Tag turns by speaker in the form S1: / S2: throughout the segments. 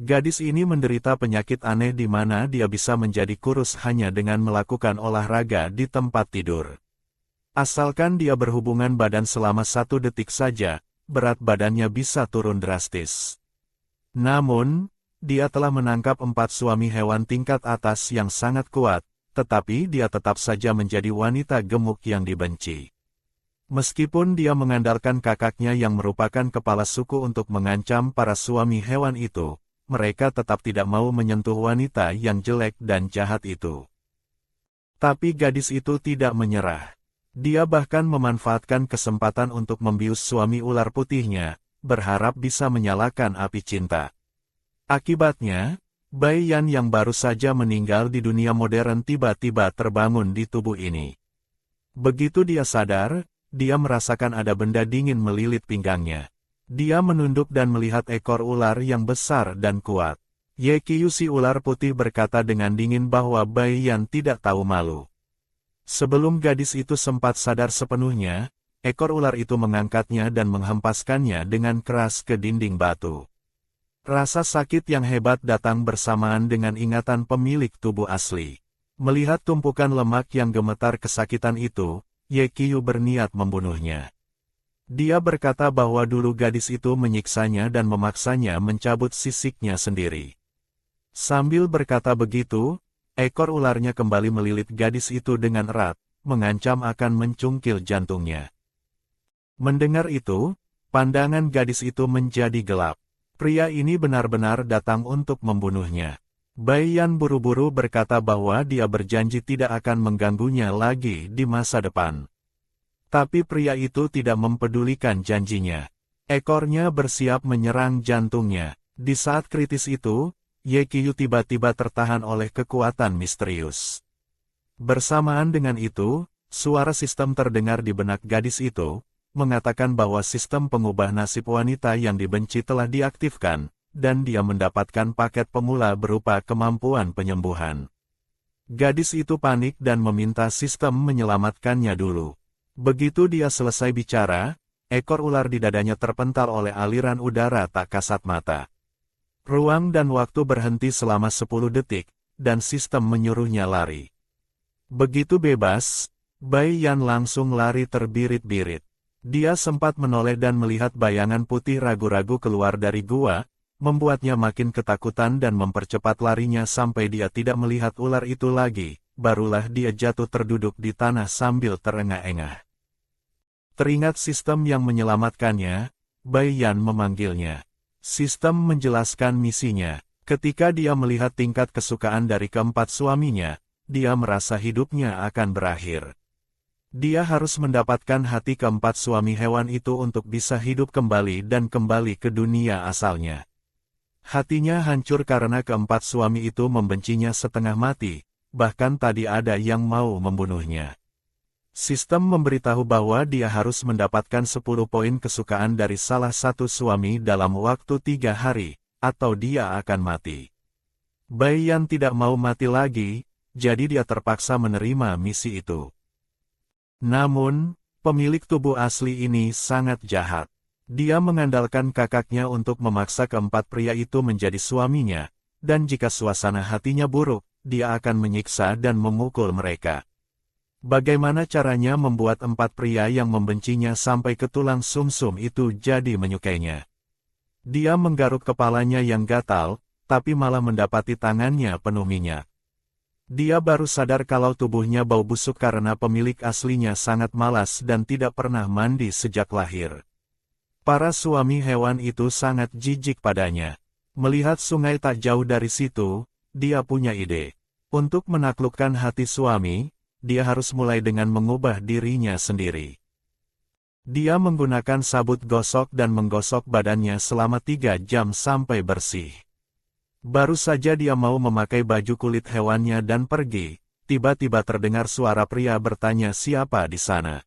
S1: Gadis ini menderita penyakit aneh di mana dia bisa menjadi kurus hanya dengan melakukan olahraga di tempat tidur. Asalkan dia berhubungan badan selama 1 detik saja, berat badannya bisa turun drastis. Namun, dia telah menangkap 4 suami hewan tingkat atas yang sangat kuat, tetapi dia tetap saja menjadi wanita gemuk yang dibenci. Meskipun dia mengandalkan kakaknya yang merupakan kepala suku untuk mengancam para suami hewan itu, mereka tetap tidak mau menyentuh wanita yang jelek dan jahat itu. Tapi gadis itu tidak menyerah. Dia bahkan memanfaatkan kesempatan untuk membius suami ular putihnya, berharap bisa menyalakan api cinta. Akibatnya, Bai Yan yang baru saja meninggal di dunia modern tiba-tiba terbangun di tubuh ini. Begitu dia sadar, dia merasakan ada benda dingin melilit pinggangnya. Dia menunduk dan melihat ekor ular yang besar dan kuat. Ye Qiu si ular putih berkata dengan dingin bahwa Bai Yan tidak tahu malu. Sebelum gadis itu sempat sadar sepenuhnya, ekor ular itu mengangkatnya dan menghempaskannya dengan keras ke dinding batu. Rasa sakit yang hebat datang bersamaan dengan ingatan pemilik tubuh asli. Melihat tumpukan lemak yang gemetar kesakitan itu, Ye Qiu berniat membunuhnya. Dia berkata bahwa dulu gadis itu menyiksanya dan memaksanya mencabut sisiknya sendiri. Sambil berkata begitu, ekor ularnya kembali melilit gadis itu dengan erat, mengancam akan mencungkil jantungnya. Mendengar itu, pandangan gadis itu menjadi gelap. Pria ini benar-benar datang untuk membunuhnya. Bai Yan buru-buru berkata bahwa dia berjanji tidak akan mengganggunya lagi di masa depan. Tapi pria itu tidak mempedulikan janjinya. Ekornya bersiap menyerang jantungnya. Di saat kritis itu, Ye Qiu tiba-tiba tertahan oleh kekuatan misterius. Bersamaan dengan itu, suara sistem terdengar di benak gadis itu, mengatakan bahwa sistem pengubah nasib wanita yang dibenci telah diaktifkan, dan dia mendapatkan paket pemula berupa kemampuan penyembuhan. Gadis itu panik dan meminta sistem menyelamatkannya dulu. Begitu dia selesai bicara, ekor ular di dadanya terpental oleh aliran udara tak kasat mata. Ruang dan waktu berhenti selama 10 detik, dan sistem menyuruhnya lari. Begitu bebas, Bai Yan langsung lari terbirit-birit. Dia sempat menoleh dan melihat bayangan putih ragu-ragu keluar dari gua, membuatnya makin ketakutan dan mempercepat larinya sampai dia tidak melihat ular itu lagi, barulah dia jatuh terduduk di tanah sambil terengah-engah. Teringat sistem yang menyelamatkannya, Bai Yan memanggilnya. Sistem menjelaskan misinya. Ketika dia melihat tingkat kesukaan dari keempat suaminya, dia merasa hidupnya akan berakhir. Dia harus mendapatkan hati keempat suami hewan itu untuk bisa hidup kembali dan kembali ke dunia asalnya. Hatinya hancur karena keempat suami itu membencinya setengah mati, bahkan tadi ada yang mau membunuhnya. Sistem memberitahu bahwa dia harus mendapatkan 10 poin kesukaan dari salah satu suami dalam waktu 3 hari, atau dia akan mati. Bai Yan tidak mau mati lagi, jadi dia terpaksa menerima misi itu. Namun, pemilik tubuh asli ini sangat jahat. Dia mengandalkan kakaknya untuk memaksa keempat pria itu menjadi suaminya, dan jika suasana hatinya buruk, dia akan menyiksa dan memukul mereka. Bagaimana caranya membuat 4 pria yang membencinya sampai ke tulang sumsum itu jadi menyukainya? Dia menggaruk kepalanya yang gatal, tapi malah mendapati tangannya penuh minyak. Dia baru sadar kalau tubuhnya bau busuk karena pemilik aslinya sangat malas dan tidak pernah mandi sejak lahir. Para suami hewan itu sangat jijik padanya. Melihat sungai tak jauh dari situ, dia punya ide. Untuk menaklukkan hati suami, dia harus mulai dengan mengubah dirinya sendiri. Dia menggunakan sabut gosok dan menggosok badannya selama 3 jam sampai bersih. Baru saja dia mau memakai baju kulit hewannya dan pergi, tiba-tiba terdengar suara pria bertanya siapa di sana.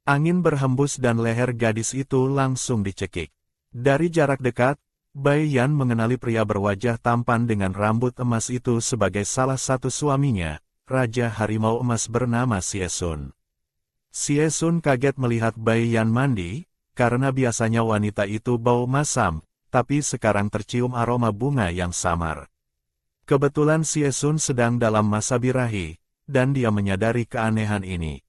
S1: Angin berhembus dan leher gadis itu langsung dicekik. Dari jarak dekat, Bai Yan mengenali pria berwajah tampan dengan rambut emas itu sebagai salah satu suaminya, Raja Harimau Emas bernama Xie Sun. Xie Sun kaget melihat Bai Yan mandi, karena biasanya wanita itu bau masam, tapi sekarang tercium aroma bunga yang samar. Kebetulan Xie Sun sedang dalam masa birahi, dan dia menyadari keanehan ini.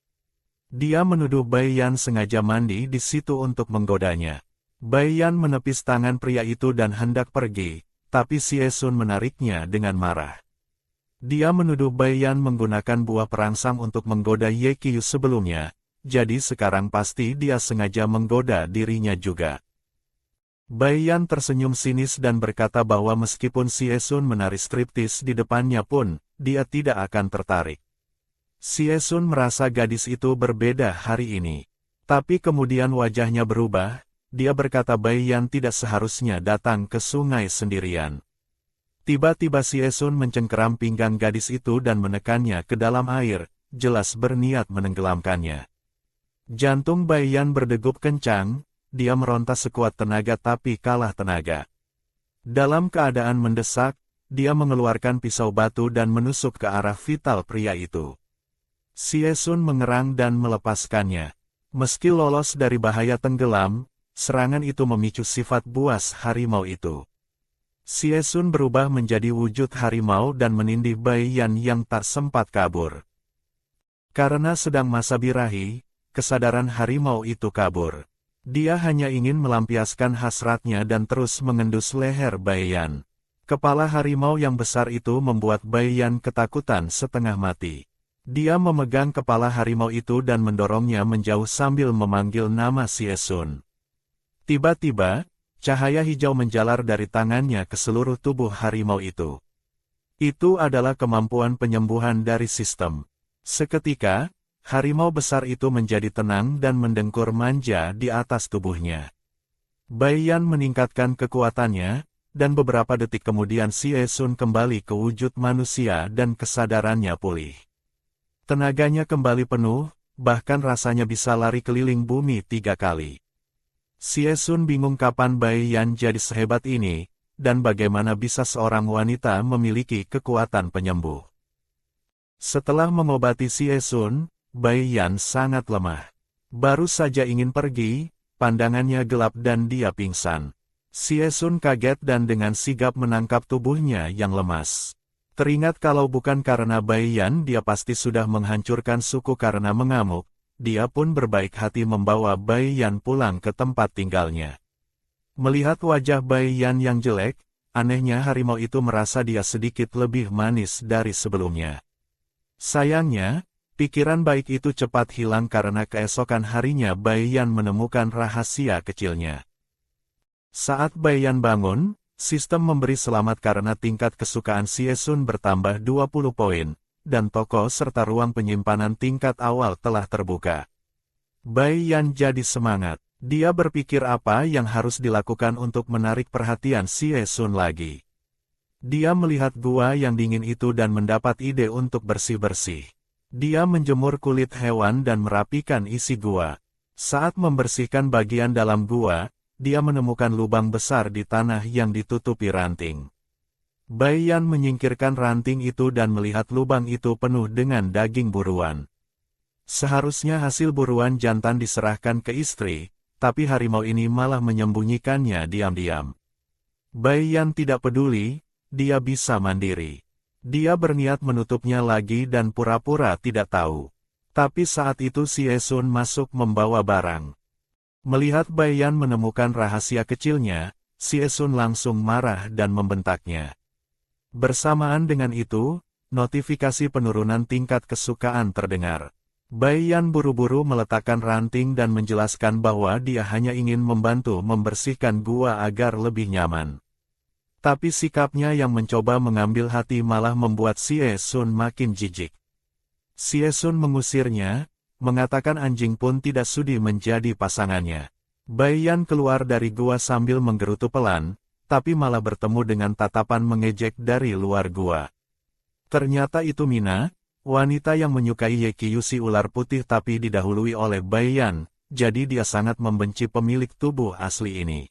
S1: Dia menuduh Bai Yan sengaja mandi di situ untuk menggodanya. Bai Yan menepis tangan pria itu dan hendak pergi, tapi Xie Sun menariknya dengan marah. Dia menuduh Bai Yan menggunakan buah perangsang untuk menggoda Ye Qiu sebelumnya, jadi sekarang pasti dia sengaja menggoda dirinya juga. Bai Yan tersenyum sinis dan berkata bahwa meskipun Xie Sun menari striptis di depannya pun, dia tidak akan tertarik. Xie Sun merasa gadis itu berbeda hari ini. Tapi kemudian wajahnya berubah, dia berkata Bai Yan tidak seharusnya datang ke sungai sendirian. Tiba-tiba Xie Sun mencengkeram pinggang gadis itu dan menekannya ke dalam air, jelas berniat menenggelamkannya. Jantung Bai Yan berdegup kencang, dia meronta sekuat tenaga tapi kalah tenaga. Dalam keadaan mendesak, dia mengeluarkan pisau batu dan menusuk ke arah vital pria itu. Xie Sun mengerang dan melepaskannya. Meski lolos dari bahaya tenggelam, serangan itu memicu sifat buas harimau itu. Xie Sun berubah menjadi wujud harimau dan menindih Bai Yan yang tak sempat kabur. Karena sedang masa birahi, kesadaran harimau itu kabur. Dia hanya ingin melampiaskan hasratnya dan terus mengendus leher Bai Yan. Kepala harimau yang besar itu membuat Bai Yan ketakutan setengah mati. Dia memegang kepala harimau itu dan mendorongnya menjauh sambil memanggil nama Xie Sun. Tiba-tiba, cahaya hijau menjalar dari tangannya ke seluruh tubuh harimau itu. Itu adalah kemampuan penyembuhan dari sistem. Seketika, harimau besar itu menjadi tenang dan mendengkur manja di atas tubuhnya. Bai Yan meningkatkan kekuatannya, dan beberapa detik kemudian Xie Sun kembali ke wujud manusia dan kesadarannya pulih. Tenaganya kembali penuh, bahkan rasanya bisa lari keliling bumi 3 kali. Xie Sun bingung kapan Bai Yan jadi sehebat ini, dan bagaimana bisa seorang wanita memiliki kekuatan penyembuh. Setelah mengobati Xie Sun, Bai Yan sangat lemah. Baru saja ingin pergi, pandangannya gelap dan dia pingsan. Xie Sun kaget dan dengan sigap menangkap tubuhnya yang lemas. Teringat kalau bukan karena Bai Yan dia pasti sudah menghancurkan suku karena mengamuk, dia pun berbaik hati membawa Bai Yan pulang ke tempat tinggalnya. Melihat wajah Bai Yan yang jelek, anehnya harimau itu merasa dia sedikit lebih manis dari sebelumnya. Sayangnya, pikiran baik itu cepat hilang karena keesokan harinya Bai Yan menemukan rahasia kecilnya. Saat Bai Yan bangun, sistem memberi selamat karena tingkat kesukaan Xie Sun bertambah 20 poin, dan toko serta ruang penyimpanan tingkat awal telah terbuka. Bai Yan jadi semangat. Dia berpikir apa yang harus dilakukan untuk menarik perhatian Xie Sun lagi. Dia melihat gua yang dingin itu dan mendapat ide untuk bersih-bersih. Dia menjemur kulit hewan dan merapikan isi gua. Saat membersihkan bagian dalam gua, dia menemukan lubang besar di tanah yang ditutupi ranting. Bai Yan menyingkirkan ranting itu dan melihat lubang itu penuh dengan daging buruan. Seharusnya hasil buruan jantan diserahkan ke istri, tapi harimau ini malah menyembunyikannya diam-diam. Bai Yan tidak peduli, dia bisa mandiri. Dia berniat menutupnya lagi dan pura-pura tidak tahu. Tapi saat itu Xie Sun masuk membawa barang. Melihat Bai Yan menemukan rahasia kecilnya, Xie Sun langsung marah dan membentaknya. Bersamaan dengan itu, notifikasi penurunan tingkat kesukaan terdengar. Bai Yan buru-buru meletakkan ranting dan menjelaskan bahwa dia hanya ingin membantu membersihkan gua agar lebih nyaman. Tapi sikapnya yang mencoba mengambil hati malah membuat Xie Sun makin jijik. Xie Sun mengusirnya, mengatakan anjing pun tidak sudi menjadi pasangannya. Bai Yan keluar dari gua sambil menggerutu pelan, tapi malah bertemu dengan tatapan mengejek dari luar gua. Ternyata itu Mina, wanita yang menyukai Ye Qiu si ular putih tapi didahului oleh Bai Yan, jadi dia sangat membenci pemilik tubuh asli ini.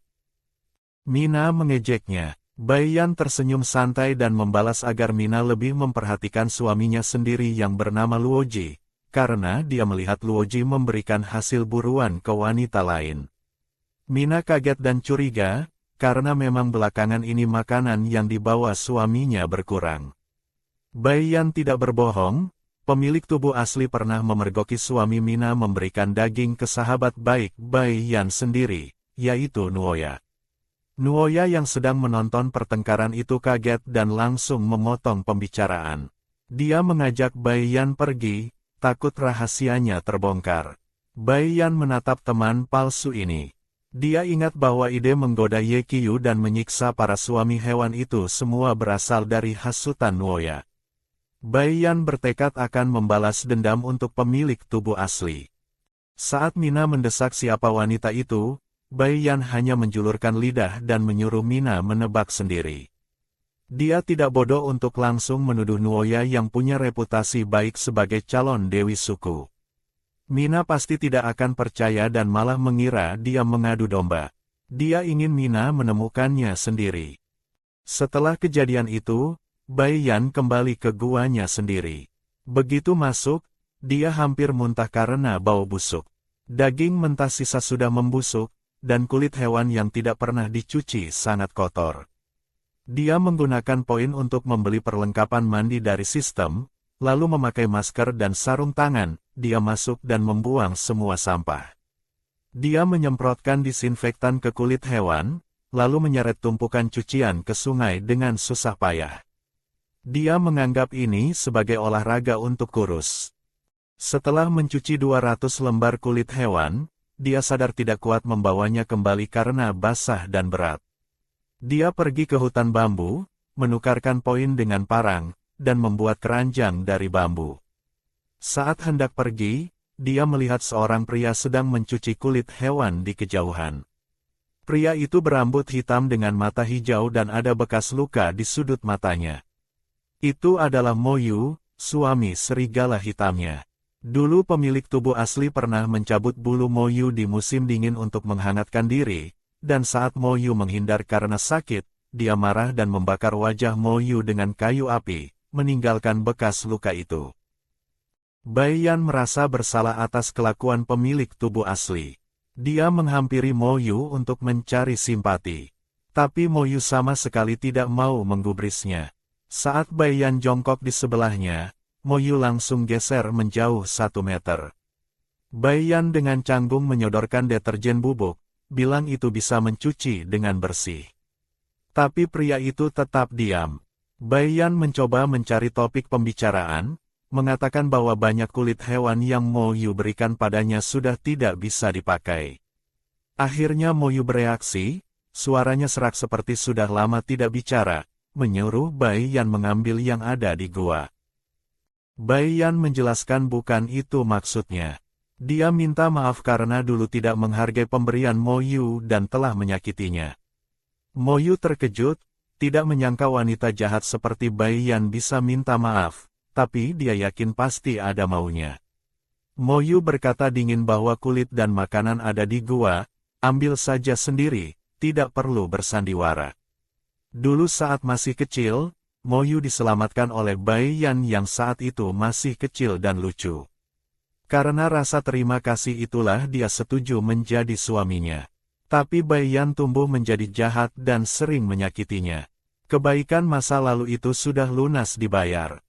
S1: Mina mengejeknya. Bai Yan tersenyum santai dan membalas agar Mina lebih memperhatikan suaminya sendiri yang bernama Luoji, karena dia melihat Luoji memberikan hasil buruan ke wanita lain. Mina kaget dan curiga, karena memang belakangan ini makanan yang dibawa suaminya berkurang. Bai Yan tidak berbohong, pemilik tubuh asli pernah memergoki suami Mina memberikan daging ke sahabat baik Bai Yan sendiri, yaitu Nuoya. Nuoya yang sedang menonton pertengkaran itu kaget dan langsung memotong pembicaraan. Dia mengajak Bai Yan pergi, takut rahasianya terbongkar. Bai Yan menatap teman palsu ini. Dia ingat bahwa ide menggoda Ye Qiu dan menyiksa para suami hewan itu semua berasal dari hasutan Nuoya. Bai Yan bertekad akan membalas dendam untuk pemilik tubuh asli. Saat Mina mendesak siapa wanita itu, Bai Yan hanya menjulurkan lidah dan menyuruh Mina menebak sendiri. Dia tidak bodoh untuk langsung menuduh Nuoya yang punya reputasi baik sebagai calon dewi suku. Mina pasti tidak akan percaya dan malah mengira dia mengadu domba. Dia ingin Mina menemukannya sendiri. Setelah kejadian itu, Bai Yan kembali ke guanya sendiri. Begitu masuk, dia hampir muntah karena bau busuk. Daging mentah sisa sudah membusuk, dan kulit hewan yang tidak pernah dicuci sangat kotor. Dia menggunakan poin untuk membeli perlengkapan mandi dari sistem, lalu memakai masker dan sarung tangan. Dia masuk dan membuang semua sampah. Dia menyemprotkan disinfektan ke kulit hewan, lalu menyeret tumpukan cucian ke sungai dengan susah payah. Dia menganggap ini sebagai olahraga untuk kurus. Setelah mencuci 200 lembar kulit hewan, dia sadar tidak kuat membawanya kembali karena basah dan berat. Dia pergi ke hutan bambu, menukarkan poin dengan parang, dan membuat keranjang dari bambu. Saat hendak pergi, dia melihat seorang pria sedang mencuci kulit hewan di kejauhan. Pria itu berambut hitam dengan mata hijau dan ada bekas luka di sudut matanya. Itu adalah Mo Yu, suami serigala hitamnya. Dulu pemilik tubuh asli pernah mencabut bulu Mo Yu di musim dingin untuk menghangatkan diri, dan saat Mo Yu menghindar karena sakit, dia marah dan membakar wajah Mo Yu dengan kayu api, meninggalkan bekas luka itu. Bai Yan merasa bersalah atas kelakuan pemilik tubuh asli. Dia menghampiri Mo Yu untuk mencari simpati. Tapi Mo Yu sama sekali tidak mau menggubrisnya. Saat Bai Yan jongkok di sebelahnya, Mo Yu langsung geser menjauh 1 meter. Bai Yan dengan canggung menyodorkan deterjen bubuk, bilang itu bisa mencuci dengan bersih. Tapi pria itu tetap diam. Bai Yan mencoba mencari topik pembicaraan, mengatakan bahwa banyak kulit hewan yang Mo Yu berikan padanya sudah tidak bisa dipakai. Akhirnya Mo Yu bereaksi, suaranya serak seperti sudah lama tidak bicara, menyuruh Bai Yan mengambil yang ada di gua. Bai Yan menjelaskan bukan itu maksudnya. Dia minta maaf karena dulu tidak menghargai pemberian Mo Yu dan telah menyakitinya. Mo Yu terkejut, tidak menyangka wanita jahat seperti Bai Yan bisa minta maaf. Tapi dia yakin pasti ada maunya. Mo Yu berkata dingin bahwa kulit dan makanan ada di gua, ambil saja sendiri, tidak perlu bersandiwara. Dulu saat masih kecil, Mo Yu diselamatkan oleh Bai Yan yang saat itu masih kecil dan lucu. Karena rasa terima kasih itulah dia setuju menjadi suaminya. Tapi Bai Yan tumbuh menjadi jahat dan sering menyakitinya. Kebaikan masa lalu itu sudah lunas dibayar.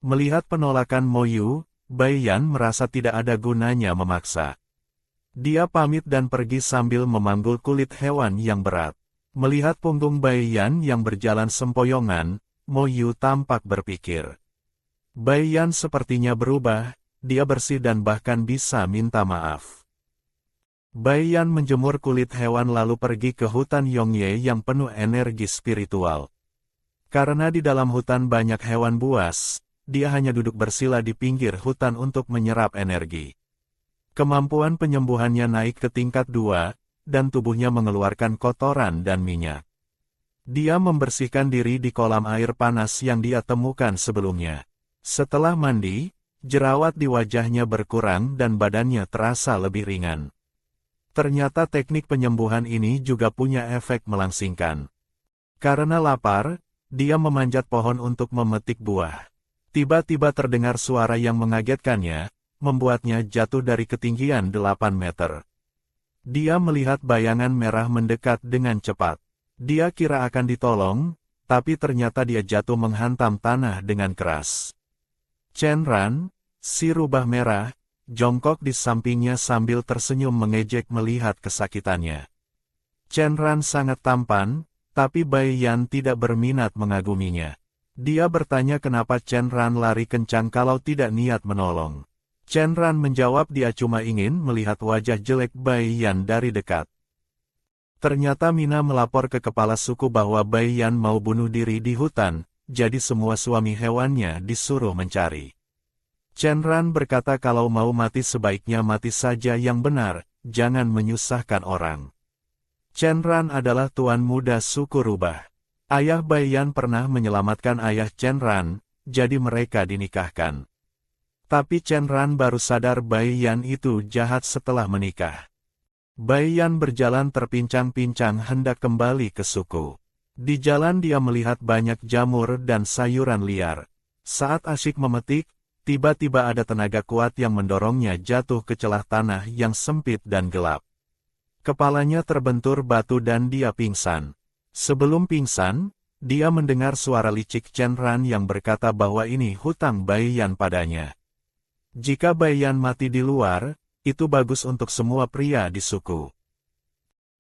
S1: Melihat penolakan Mo Yu, Bai Yan merasa tidak ada gunanya memaksa. Dia pamit dan pergi sambil memanggul kulit hewan yang berat. Melihat punggung Bai Yan yang berjalan sempoyongan, Mo Yu tampak berpikir. Bai Yan sepertinya berubah, dia bersih dan bahkan bisa minta maaf. Bai Yan menjemur kulit hewan lalu pergi ke hutan Yongye yang penuh energi spiritual. Karena di dalam hutan banyak hewan buas, dia hanya duduk bersila di pinggir hutan untuk menyerap energi. Kemampuan penyembuhannya naik ke tingkat 2, dan tubuhnya mengeluarkan kotoran dan minyak. Dia membersihkan diri di kolam air panas yang dia temukan sebelumnya. Setelah mandi, jerawat di wajahnya berkurang dan badannya terasa lebih ringan. Ternyata teknik penyembuhan ini juga punya efek melangsingkan. Karena lapar, dia memanjat pohon untuk memetik buah. Tiba-tiba terdengar suara yang mengagetkannya, membuatnya jatuh dari ketinggian 8 meter. Dia melihat bayangan merah mendekat dengan cepat. Dia kira akan ditolong, tapi ternyata dia jatuh menghantam tanah dengan keras. Chen Ran, si rubah merah, jongkok di sampingnya sambil tersenyum mengejek melihat kesakitannya. Chen Ran sangat tampan, tapi Bai Yan tidak berminat mengaguminya. Dia bertanya kenapa Chen Ran lari kencang kalau tidak niat menolong. Chen Ran menjawab dia cuma ingin melihat wajah jelek Bai Yan dari dekat. Ternyata Mina melapor ke kepala suku bahwa Bai Yan mau bunuh diri di hutan, jadi semua suami hewannya disuruh mencari. Chen Ran berkata kalau mau mati sebaiknya mati saja yang benar, jangan menyusahkan orang. Chen Ran adalah tuan muda suku rubah. Ayah Bai Yan pernah menyelamatkan ayah Chen Ran, jadi mereka dinikahkan. Tapi Chen Ran baru sadar Bai Yan itu jahat setelah menikah. Bai Yan berjalan terpincang-pincang hendak kembali ke suku. Di jalan dia melihat banyak jamur dan sayuran liar. Saat asyik memetik, tiba-tiba ada tenaga kuat yang mendorongnya jatuh ke celah tanah yang sempit dan gelap. Kepalanya terbentur batu dan dia pingsan. Sebelum pingsan, dia mendengar suara licik Chen Ran yang berkata bahwa ini hutang Bai Yan padanya. Jika Bai Yan mati di luar, itu bagus untuk semua pria di suku.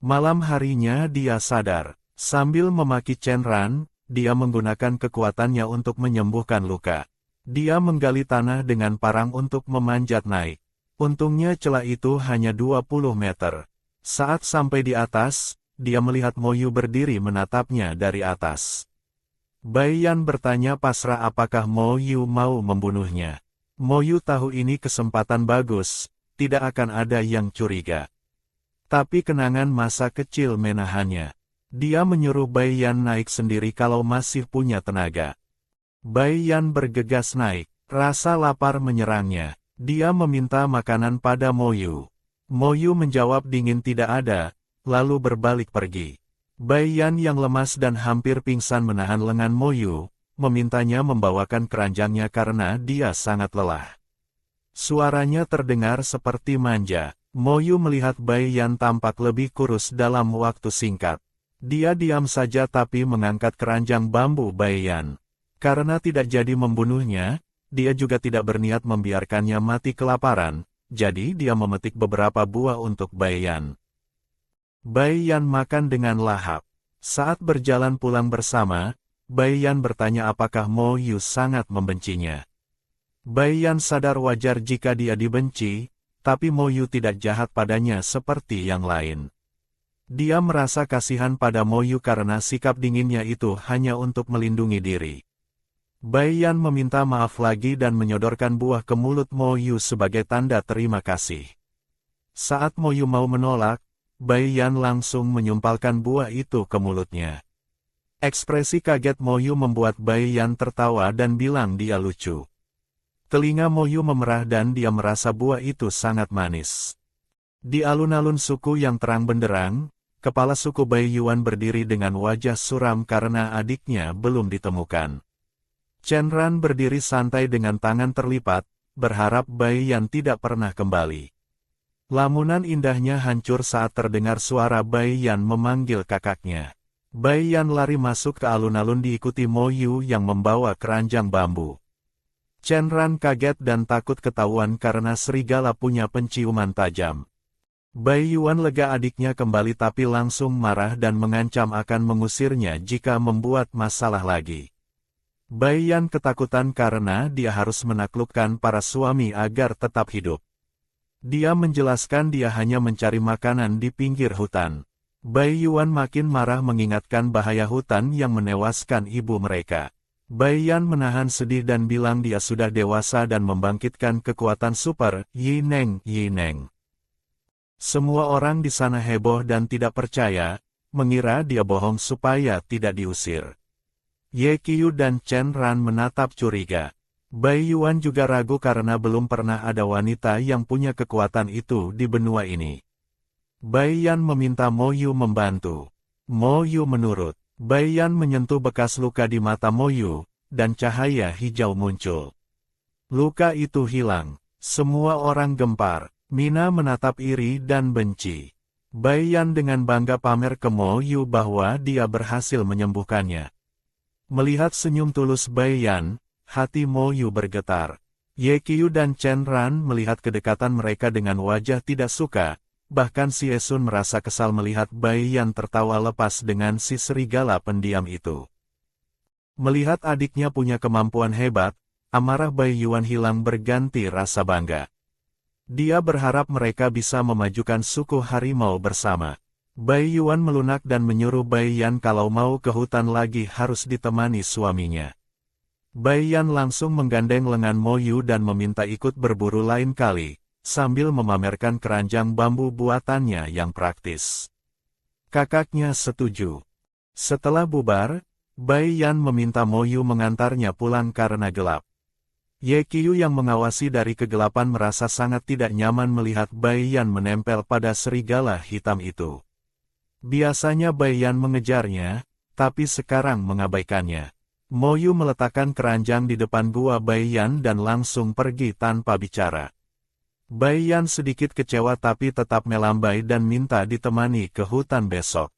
S1: Malam harinya dia sadar. Sambil memaki Chen Ran, dia menggunakan kekuatannya untuk menyembuhkan luka. Dia menggali tanah dengan parang untuk memanjat naik. Untungnya celah itu hanya 20 meter. Saat sampai di atas, dia melihat Mo Yu berdiri menatapnya dari atas. Bai Yan bertanya pasrah apakah Mo Yu mau membunuhnya. Mo Yu tahu ini kesempatan bagus, tidak akan ada yang curiga. Tapi kenangan masa kecil menahannya. Dia menyuruh Bai Yan naik sendiri kalau masih punya tenaga. Bai Yan bergegas naik, rasa lapar menyerangnya. Dia meminta makanan pada Mo Yu. Mo Yu menjawab dingin tidak ada, lalu berbalik pergi. Bai Yan yang lemas dan hampir pingsan menahan lengan Mo Yu, memintanya membawakan keranjangnya karena dia sangat lelah. Suaranya terdengar seperti manja. Mo Yu melihat Bai Yan tampak lebih kurus dalam waktu singkat. Dia diam saja tapi mengangkat keranjang bambu Bai Yan. Karena tidak jadi membunuhnya, dia juga tidak berniat membiarkannya mati kelaparan, jadi dia memetik beberapa buah untuk Bai Yan. Bai Yan makan dengan lahap. Saat berjalan pulang bersama, Bai Yan bertanya apakah Mo Yu sangat membencinya. Bai Yan sadar wajar jika dia dibenci, tapi Mo Yu tidak jahat padanya seperti yang lain. Dia merasa kasihan pada Mo Yu karena sikap dinginnya itu hanya untuk melindungi diri. Bai Yan meminta maaf lagi dan menyodorkan buah ke mulut Mo Yu sebagai tanda terima kasih. Saat Mo Yu mau menolak, Bai Yan langsung menyumpalkan buah itu ke mulutnya. Ekspresi kaget Mo Yu membuat Bai Yan tertawa dan bilang dia lucu. Telinga Mo Yu memerah dan dia merasa buah itu sangat manis. Di alun-alun suku yang terang benderang, kepala suku Bai Yuan berdiri dengan wajah suram karena adiknya belum ditemukan. Chen Ran berdiri santai dengan tangan terlipat, berharap Bai Yan tidak pernah kembali. Lamunan indahnya hancur saat terdengar suara Bai Yan memanggil kakaknya. Bai Yan lari masuk ke alun-alun diikuti Mo Yu yang membawa keranjang bambu. Chen Ran kaget dan takut ketahuan karena serigala punya penciuman tajam. Bai Yuan lega adiknya kembali tapi langsung marah dan mengancam akan mengusirnya jika membuat masalah lagi. Bai Yan ketakutan karena dia harus menaklukkan para suami agar tetap hidup. Dia menjelaskan dia hanya mencari makanan di pinggir hutan. Bai Yuan makin marah mengingatkan bahaya hutan yang menewaskan ibu mereka. Bai Yan menahan sedih dan bilang dia sudah dewasa dan membangkitkan kekuatan super, Yi Neng, Yi Neng. Semua orang di sana heboh dan tidak percaya, mengira dia bohong supaya tidak diusir. Ye Qiu dan Chen Ran menatap curiga. Bai Yuan juga ragu karena belum pernah ada wanita yang punya kekuatan itu di benua ini. Bai Yan meminta Mo Yu membantu. Mo Yu menurut. Bai Yan menyentuh bekas luka di mata Mo Yu, dan cahaya hijau muncul. Luka itu hilang. Semua orang gempar. Mina menatap iri dan benci. Bai Yan dengan bangga pamer ke Mo Yu bahwa dia berhasil menyembuhkannya. Melihat senyum tulus Bai Yan, hati Mo Yu bergetar. Ye Qiu dan Chen Ran melihat kedekatan mereka dengan wajah tidak suka, bahkan Si Esun merasa kesal melihat Bai Yan tertawa lepas dengan si serigala pendiam itu. Melihat adiknya punya kemampuan hebat, amarah Bai Yuan hilang berganti rasa bangga. Dia berharap mereka bisa memajukan suku harimau bersama. Bai Yuan melunak dan menyuruh Bai Yan kalau mau ke hutan lagi harus ditemani suaminya. Bai Yan langsung menggandeng lengan Mo Yu dan meminta ikut berburu lain kali, sambil memamerkan keranjang bambu buatannya yang praktis. Kakaknya setuju. Setelah bubar, Bai Yan meminta Mo Yu mengantarnya pulang karena gelap. Ye Qiu yang mengawasi dari kegelapan merasa sangat tidak nyaman melihat Bai Yan menempel pada serigala hitam itu. Biasanya Bai Yan mengejarnya, tapi sekarang mengabaikannya. Mo Yu meletakkan keranjang di depan gua Bai Yan dan langsung pergi tanpa bicara. Bai Yan sedikit kecewa tapi tetap melambai dan minta ditemani ke hutan besok.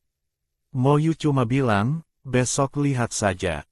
S1: Mo Yu cuma bilang, besok lihat saja.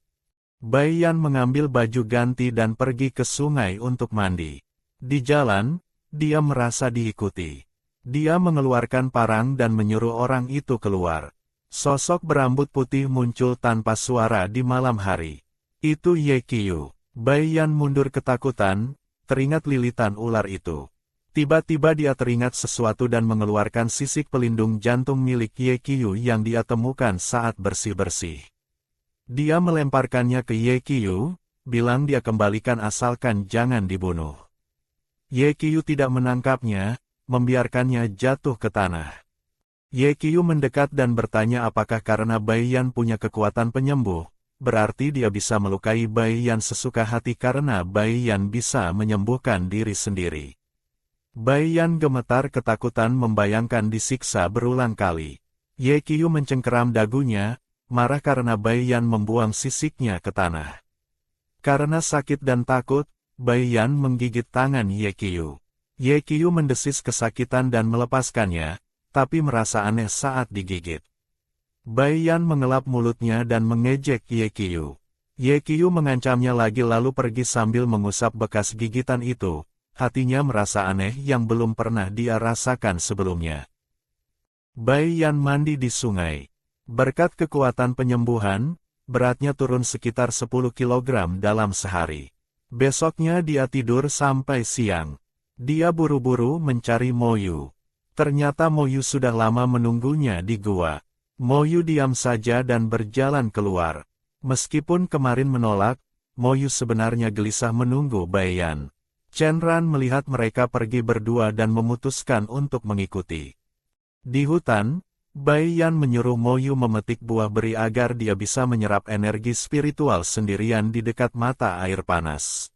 S1: Bai Yan mengambil baju ganti dan pergi ke sungai untuk mandi. Di jalan, dia merasa diikuti. Dia mengeluarkan parang dan menyuruh orang itu keluar. Sosok berambut putih muncul tanpa suara di malam hari. Itu Ye Qiu. Bai Yan mundur ketakutan, teringat lilitan ular itu. Tiba-tiba dia teringat sesuatu dan mengeluarkan sisik pelindung jantung milik Ye Qiu yang dia temukan saat bersih-bersih. Dia melemparkannya ke Ye Qiu, bilang dia kembalikan asalkan jangan dibunuh. Ye Qiu tidak menangkapnya, membiarkannya jatuh ke tanah. Ye Qiu mendekat dan bertanya apakah karena Bai Yan punya kekuatan penyembuh, berarti dia bisa melukai Bai Yan sesuka hati karena Bai Yan bisa menyembuhkan diri sendiri. Bai Yan gemetar ketakutan membayangkan disiksa berulang kali. Ye Qiu mencengkeram dagunya, marah karena Bai Yan membuang sisiknya ke tanah. Karena sakit dan takut, Bai Yan menggigit tangan Ye Qiu. Ye Qiu mendesis kesakitan dan melepaskannya, tapi merasa aneh saat digigit. Bai Yan mengelap mulutnya dan mengejek Ye Qiu. Ye Qiu mengancamnya lagi lalu pergi sambil mengusap bekas gigitan itu. Hatinya merasa aneh yang belum pernah dia rasakan sebelumnya. Bai Yan mandi di sungai. Berkat kekuatan penyembuhan, beratnya turun sekitar 10 kg dalam sehari. Besoknya dia tidur sampai siang. Dia buru-buru mencari Mo Yu. Ternyata Mo Yu sudah lama menunggunya di gua. Mo Yu diam saja dan berjalan keluar. Meskipun kemarin menolak, Mo Yu sebenarnya gelisah menunggu Bai Yan. Chen Ran melihat mereka pergi berdua dan memutuskan untuk mengikuti. Di hutan, Bai Yan menyuruh Mo Yu memetik buah beri agar dia bisa menyerap energi spiritual sendirian di dekat mata air panas.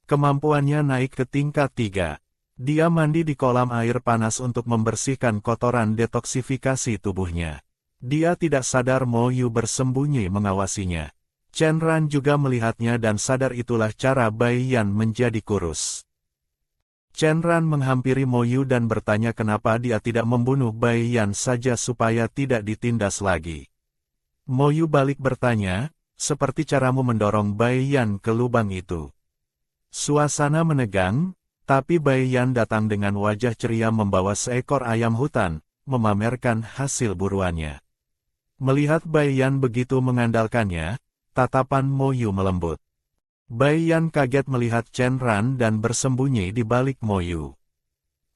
S1: Kemampuannya naik ke tingkat 3. Dia mandi di kolam air panas untuk membersihkan kotoran detoksifikasi tubuhnya. Dia tidak sadar Mo Yu bersembunyi mengawasinya. Chen Ran juga melihatnya dan sadar itulah cara Bai Yan menjadi kurus. Chen Ran menghampiri Mo Yu dan bertanya kenapa dia tidak membunuh Bai Yan saja supaya tidak ditindas lagi. Mo Yu balik bertanya, seperti caramu mendorong Bai Yan ke lubang itu. Suasana menegang, tapi Bai Yan datang dengan wajah ceria membawa seekor ayam hutan, memamerkan hasil buruannya. Melihat Bai Yan begitu mengandalkannya, tatapan Mo Yu melembut. Bai Yan kaget melihat Chen Ran dan bersembunyi di balik Mo Yu.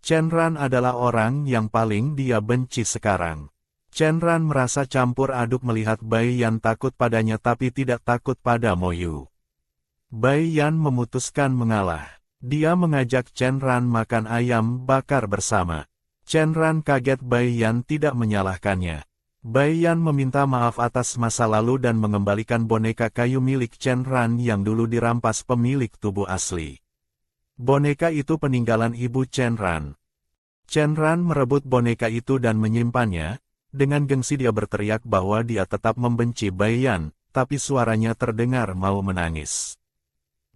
S1: Chen Ran adalah orang yang paling dia benci sekarang. Chen Ran merasa campur aduk melihat Bai Yan takut padanya tapi tidak takut pada Mo Yu. Bai Yan memutuskan mengalah. Dia mengajak Chen Ran makan ayam bakar bersama. Chen Ran kaget Bai Yan tidak menyalahkannya. Bai Yan meminta maaf atas masa lalu dan mengembalikan boneka kayu milik Chen Ran yang dulu dirampas pemilik tubuh asli. Boneka itu peninggalan ibu Chen Ran. Chen Ran merebut boneka itu dan menyimpannya. Dengan gengsi dia berteriak bahwa dia tetap membenci Bai Yan, tapi suaranya terdengar mau menangis.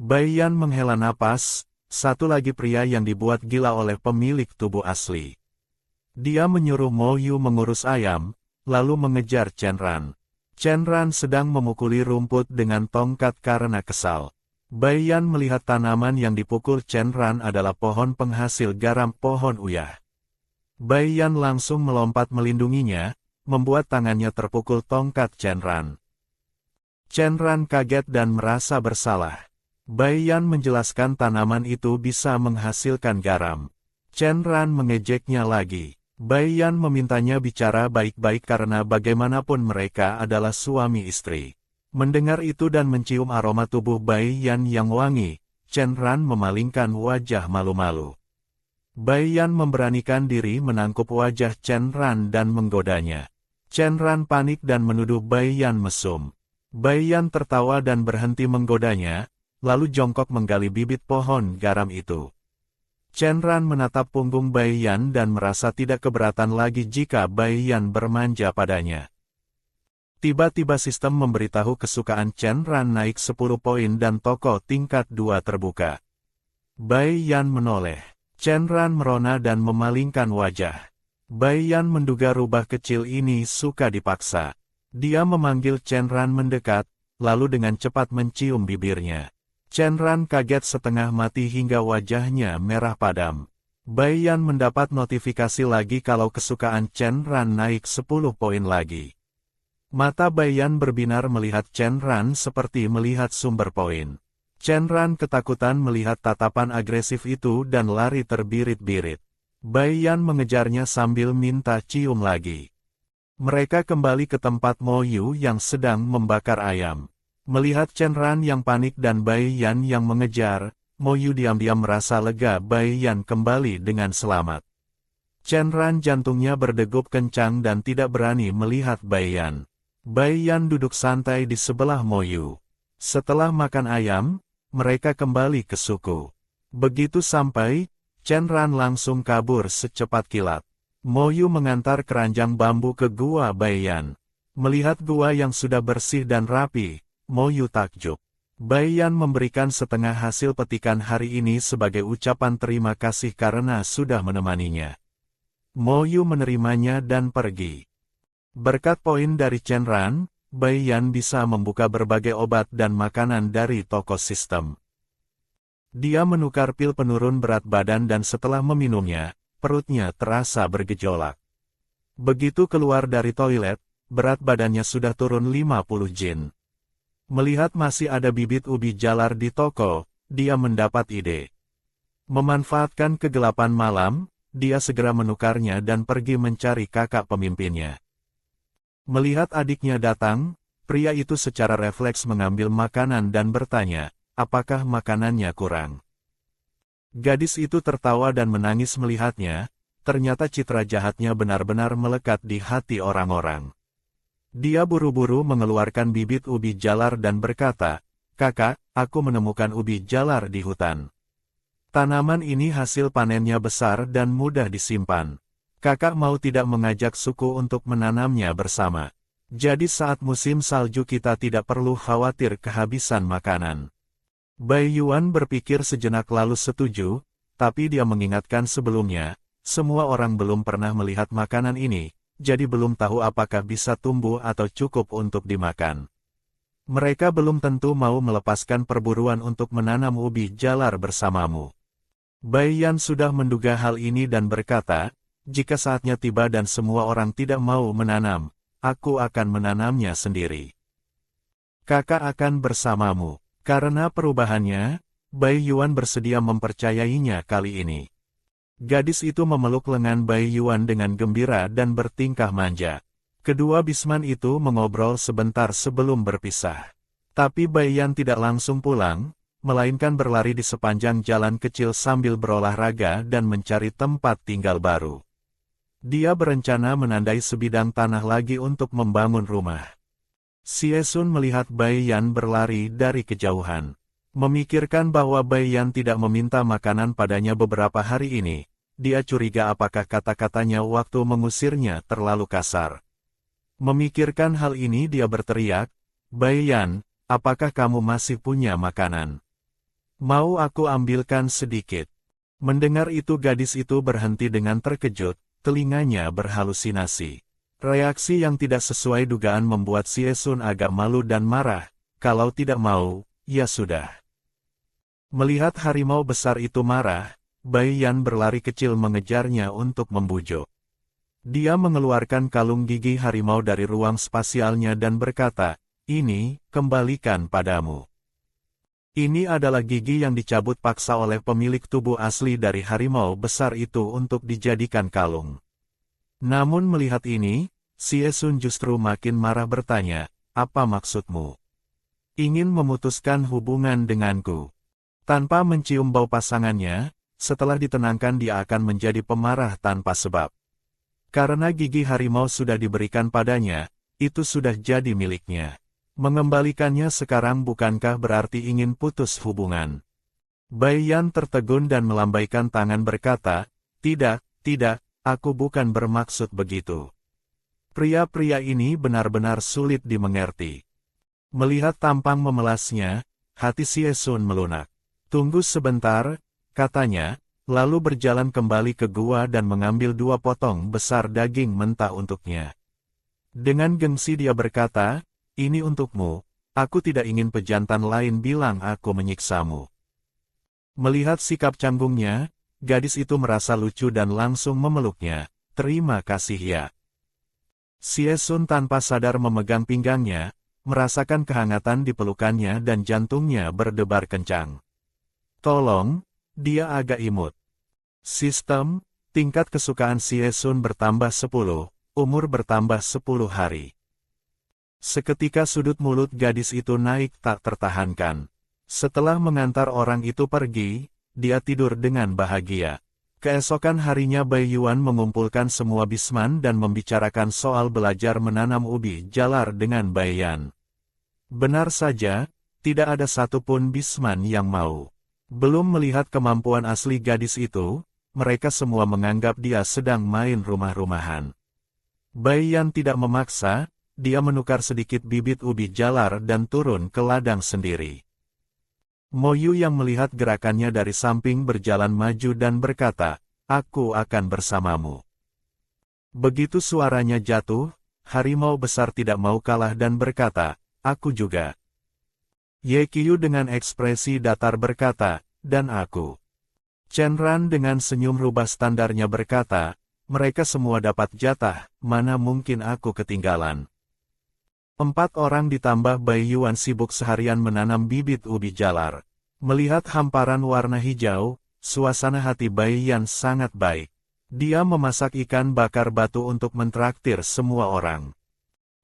S1: Bai Yan menghela napas, satu lagi pria yang dibuat gila oleh pemilik tubuh asli. Dia menyuruh Mo Yu mengurus ayam, lalu mengejar Chen Ran. Chen Ran sedang memukuli rumput dengan tongkat karena kesal. Bai Yan melihat tanaman yang dipukul Chen Ran adalah pohon penghasil garam pohon uyah. Bai Yan langsung melompat melindunginya, membuat tangannya terpukul tongkat Chen Ran. Chen Ran kaget dan merasa bersalah. Bai Yan menjelaskan tanaman itu bisa menghasilkan garam. Chen Ran mengejeknya lagi. Bai Yan memintanya bicara baik-baik karena bagaimanapun mereka adalah suami istri. Mendengar itu dan mencium aroma tubuh Bai Yan yang wangi, Chen Ran memalingkan wajah malu-malu. Bai Yan memberanikan diri menangkup wajah Chen Ran dan menggodanya. Chen Ran panik dan menuduh Bai Yan mesum. Bai Yan tertawa dan berhenti menggodanya, lalu jongkok menggali bibit pohon garam itu. Chen Ran menatap punggung Bai Yan dan merasa tidak keberatan lagi jika Bai Yan bermanja padanya. Tiba-tiba sistem memberitahu kesukaan Chen Ran naik 10 poin dan toko tingkat 2 terbuka. Bai Yan menoleh. Chen Ran merona dan memalingkan wajah. Bai Yan menduga rubah kecil ini suka dipaksa. Dia memanggil Chen Ran mendekat, lalu dengan cepat mencium bibirnya. Chen Ran kaget setengah mati hingga wajahnya merah padam. Bai Yan mendapat notifikasi lagi kalau kesukaan Chen Ran naik 10 poin lagi. Mata Bai Yan berbinar melihat Chen Ran seperti melihat sumber poin. Chen Ran ketakutan melihat tatapan agresif itu dan lari terbirit-birit. Bai Yan mengejarnya sambil minta cium lagi. Mereka kembali ke tempat Mo Yu yang sedang membakar ayam. Melihat Chen Ran yang panik dan Bai Yan yang mengejar, Mo Yu diam-diam merasa lega Bai Yan kembali dengan selamat. Chen Ran jantungnya berdegup kencang dan tidak berani melihat Bai Yan. Bai Yan duduk santai di sebelah Mo Yu. Setelah makan ayam, mereka kembali ke suku. Begitu sampai, Chen Ran langsung kabur secepat kilat. Mo Yu mengantar keranjang bambu ke gua Bai Yan. Melihat gua yang sudah bersih dan rapi, Mo Yu takjub. Bai Yan memberikan setengah hasil petikan hari ini sebagai ucapan terima kasih karena sudah menemaninya. Mo Yu menerimanya dan pergi. Berkat poin dari Chen Ran, Bai Yan bisa membuka berbagai obat dan makanan dari toko sistem. Dia menukar pil penurun berat badan dan setelah meminumnya, perutnya terasa bergejolak. Begitu keluar dari toilet, berat badannya sudah turun 50 jin. Melihat masih ada bibit ubi jalar di toko, dia mendapat ide. Memanfaatkan kegelapan malam, dia segera menukarnya dan pergi mencari kakak pemimpinnya. Melihat adiknya datang, pria itu secara refleks mengambil makanan dan bertanya, apakah makanannya kurang. Gadis itu tertawa dan menangis melihatnya, ternyata citra jahatnya benar-benar melekat di hati orang-orang. Dia buru-buru mengeluarkan bibit ubi jalar dan berkata, kakak, aku menemukan ubi jalar di hutan. Tanaman ini hasil panennya besar dan mudah disimpan. Kakak mau tidak mengajak suku untuk menanamnya bersama. Jadi saat musim salju kita tidak perlu khawatir kehabisan makanan. Bai Yuan berpikir sejenak lalu setuju, tapi dia mengingatkan sebelumnya, semua orang belum pernah melihat makanan ini, jadi belum tahu apakah bisa tumbuh atau cukup untuk dimakan. Mereka belum tentu mau melepaskan perburuan untuk menanam ubi jalar bersamamu. Bai Yan sudah menduga hal ini dan berkata, jika saatnya tiba dan semua orang tidak mau menanam, aku akan menanamnya sendiri. Kakak akan bersamamu. Karena perubahannya, Bai Yuan bersedia mempercayainya kali ini. Gadis itu memeluk lengan Bai Yuan dengan gembira dan bertingkah manja. Kedua bisman itu mengobrol sebentar sebelum berpisah. Tapi Bai Yan tidak langsung pulang, melainkan berlari di sepanjang jalan kecil sambil berolahraga dan mencari tempat tinggal baru. Dia berencana menandai sebidang tanah lagi untuk membangun rumah. Xie Sun melihat Bai Yan berlari dari kejauhan. Memikirkan bahwa Bai Yan tidak meminta makanan padanya beberapa hari ini, dia curiga apakah kata-katanya waktu mengusirnya terlalu kasar. Memikirkan hal ini dia berteriak, Bai Yan, apakah kamu masih punya makanan? Mau aku ambilkan sedikit? Mendengar itu gadis itu berhenti dengan terkejut, telinganya berhalusinasi. Reaksi yang tidak sesuai dugaan membuat Siesun agak malu dan marah. Kalau tidak mau, ya sudah. Melihat harimau besar itu marah, Bai Yan berlari kecil mengejarnya untuk membujuk. Dia mengeluarkan kalung gigi harimau dari ruang spasialnya dan berkata, "Ini, kembalikan padamu." Ini adalah gigi yang dicabut paksa oleh pemilik tubuh asli dari harimau besar itu untuk dijadikan kalung. Namun melihat ini, Siesun justru makin marah bertanya, "Apa maksudmu? Ingin memutuskan hubungan denganku?" Tanpa mencium bau pasangannya, setelah ditenangkan dia akan menjadi pemarah tanpa sebab. Karena gigi harimau sudah diberikan padanya, itu sudah jadi miliknya. Mengembalikannya sekarang bukankah berarti ingin putus hubungan? Bai Yan tertegun dan melambaikan tangan berkata, "Tidak, tidak, aku bukan bermaksud begitu." Pria-pria ini benar-benar sulit dimengerti. Melihat tampang memelasnya, hati Siesun melunak. "Tunggu sebentar," katanya, lalu berjalan kembali ke gua dan mengambil 2 potong besar daging mentah untuknya. Dengan gengsi dia berkata, "Ini untukmu, aku tidak ingin pejantan lain bilang aku menyiksamu." Melihat sikap canggungnya, gadis itu merasa lucu dan langsung memeluknya. "Terima kasih ya." Siesun tanpa sadar memegang pinggangnya, merasakan kehangatan di pelukannya dan jantungnya berdebar kencang. "Tolong," dia agak imut. Sistem, tingkat kesukaan Siesun bertambah 10, umur bertambah 10 hari. Seketika sudut mulut gadis itu naik tak tertahankan. Setelah mengantar orang itu pergi, dia tidur dengan bahagia. Keesokan harinya Bai Yuan mengumpulkan semua bisman dan membicarakan soal belajar menanam ubi jalar dengan Bai Yan. Benar saja, tidak ada satupun bisman yang mau. Belum melihat kemampuan asli gadis itu, mereka semua menganggap dia sedang main rumah-rumahan. Bai Yan tidak memaksa, dia menukar sedikit bibit ubi jalar dan turun ke ladang sendiri. Mo Yu yang melihat gerakannya dari samping berjalan maju dan berkata, "Aku akan bersamamu." Begitu suaranya jatuh, harimau besar tidak mau kalah dan berkata, "Aku juga." Ye Qiu dengan ekspresi datar berkata, "Dan aku." Chen Ran dengan senyum rubah standarnya berkata, "Mereka semua dapat jatah, mana mungkin aku ketinggalan." 4 orang ditambah Bai Yuan sibuk seharian menanam bibit ubi jalar. Melihat hamparan warna hijau, suasana hati Bai Yan sangat baik. Dia memasak ikan bakar batu untuk mentraktir semua orang.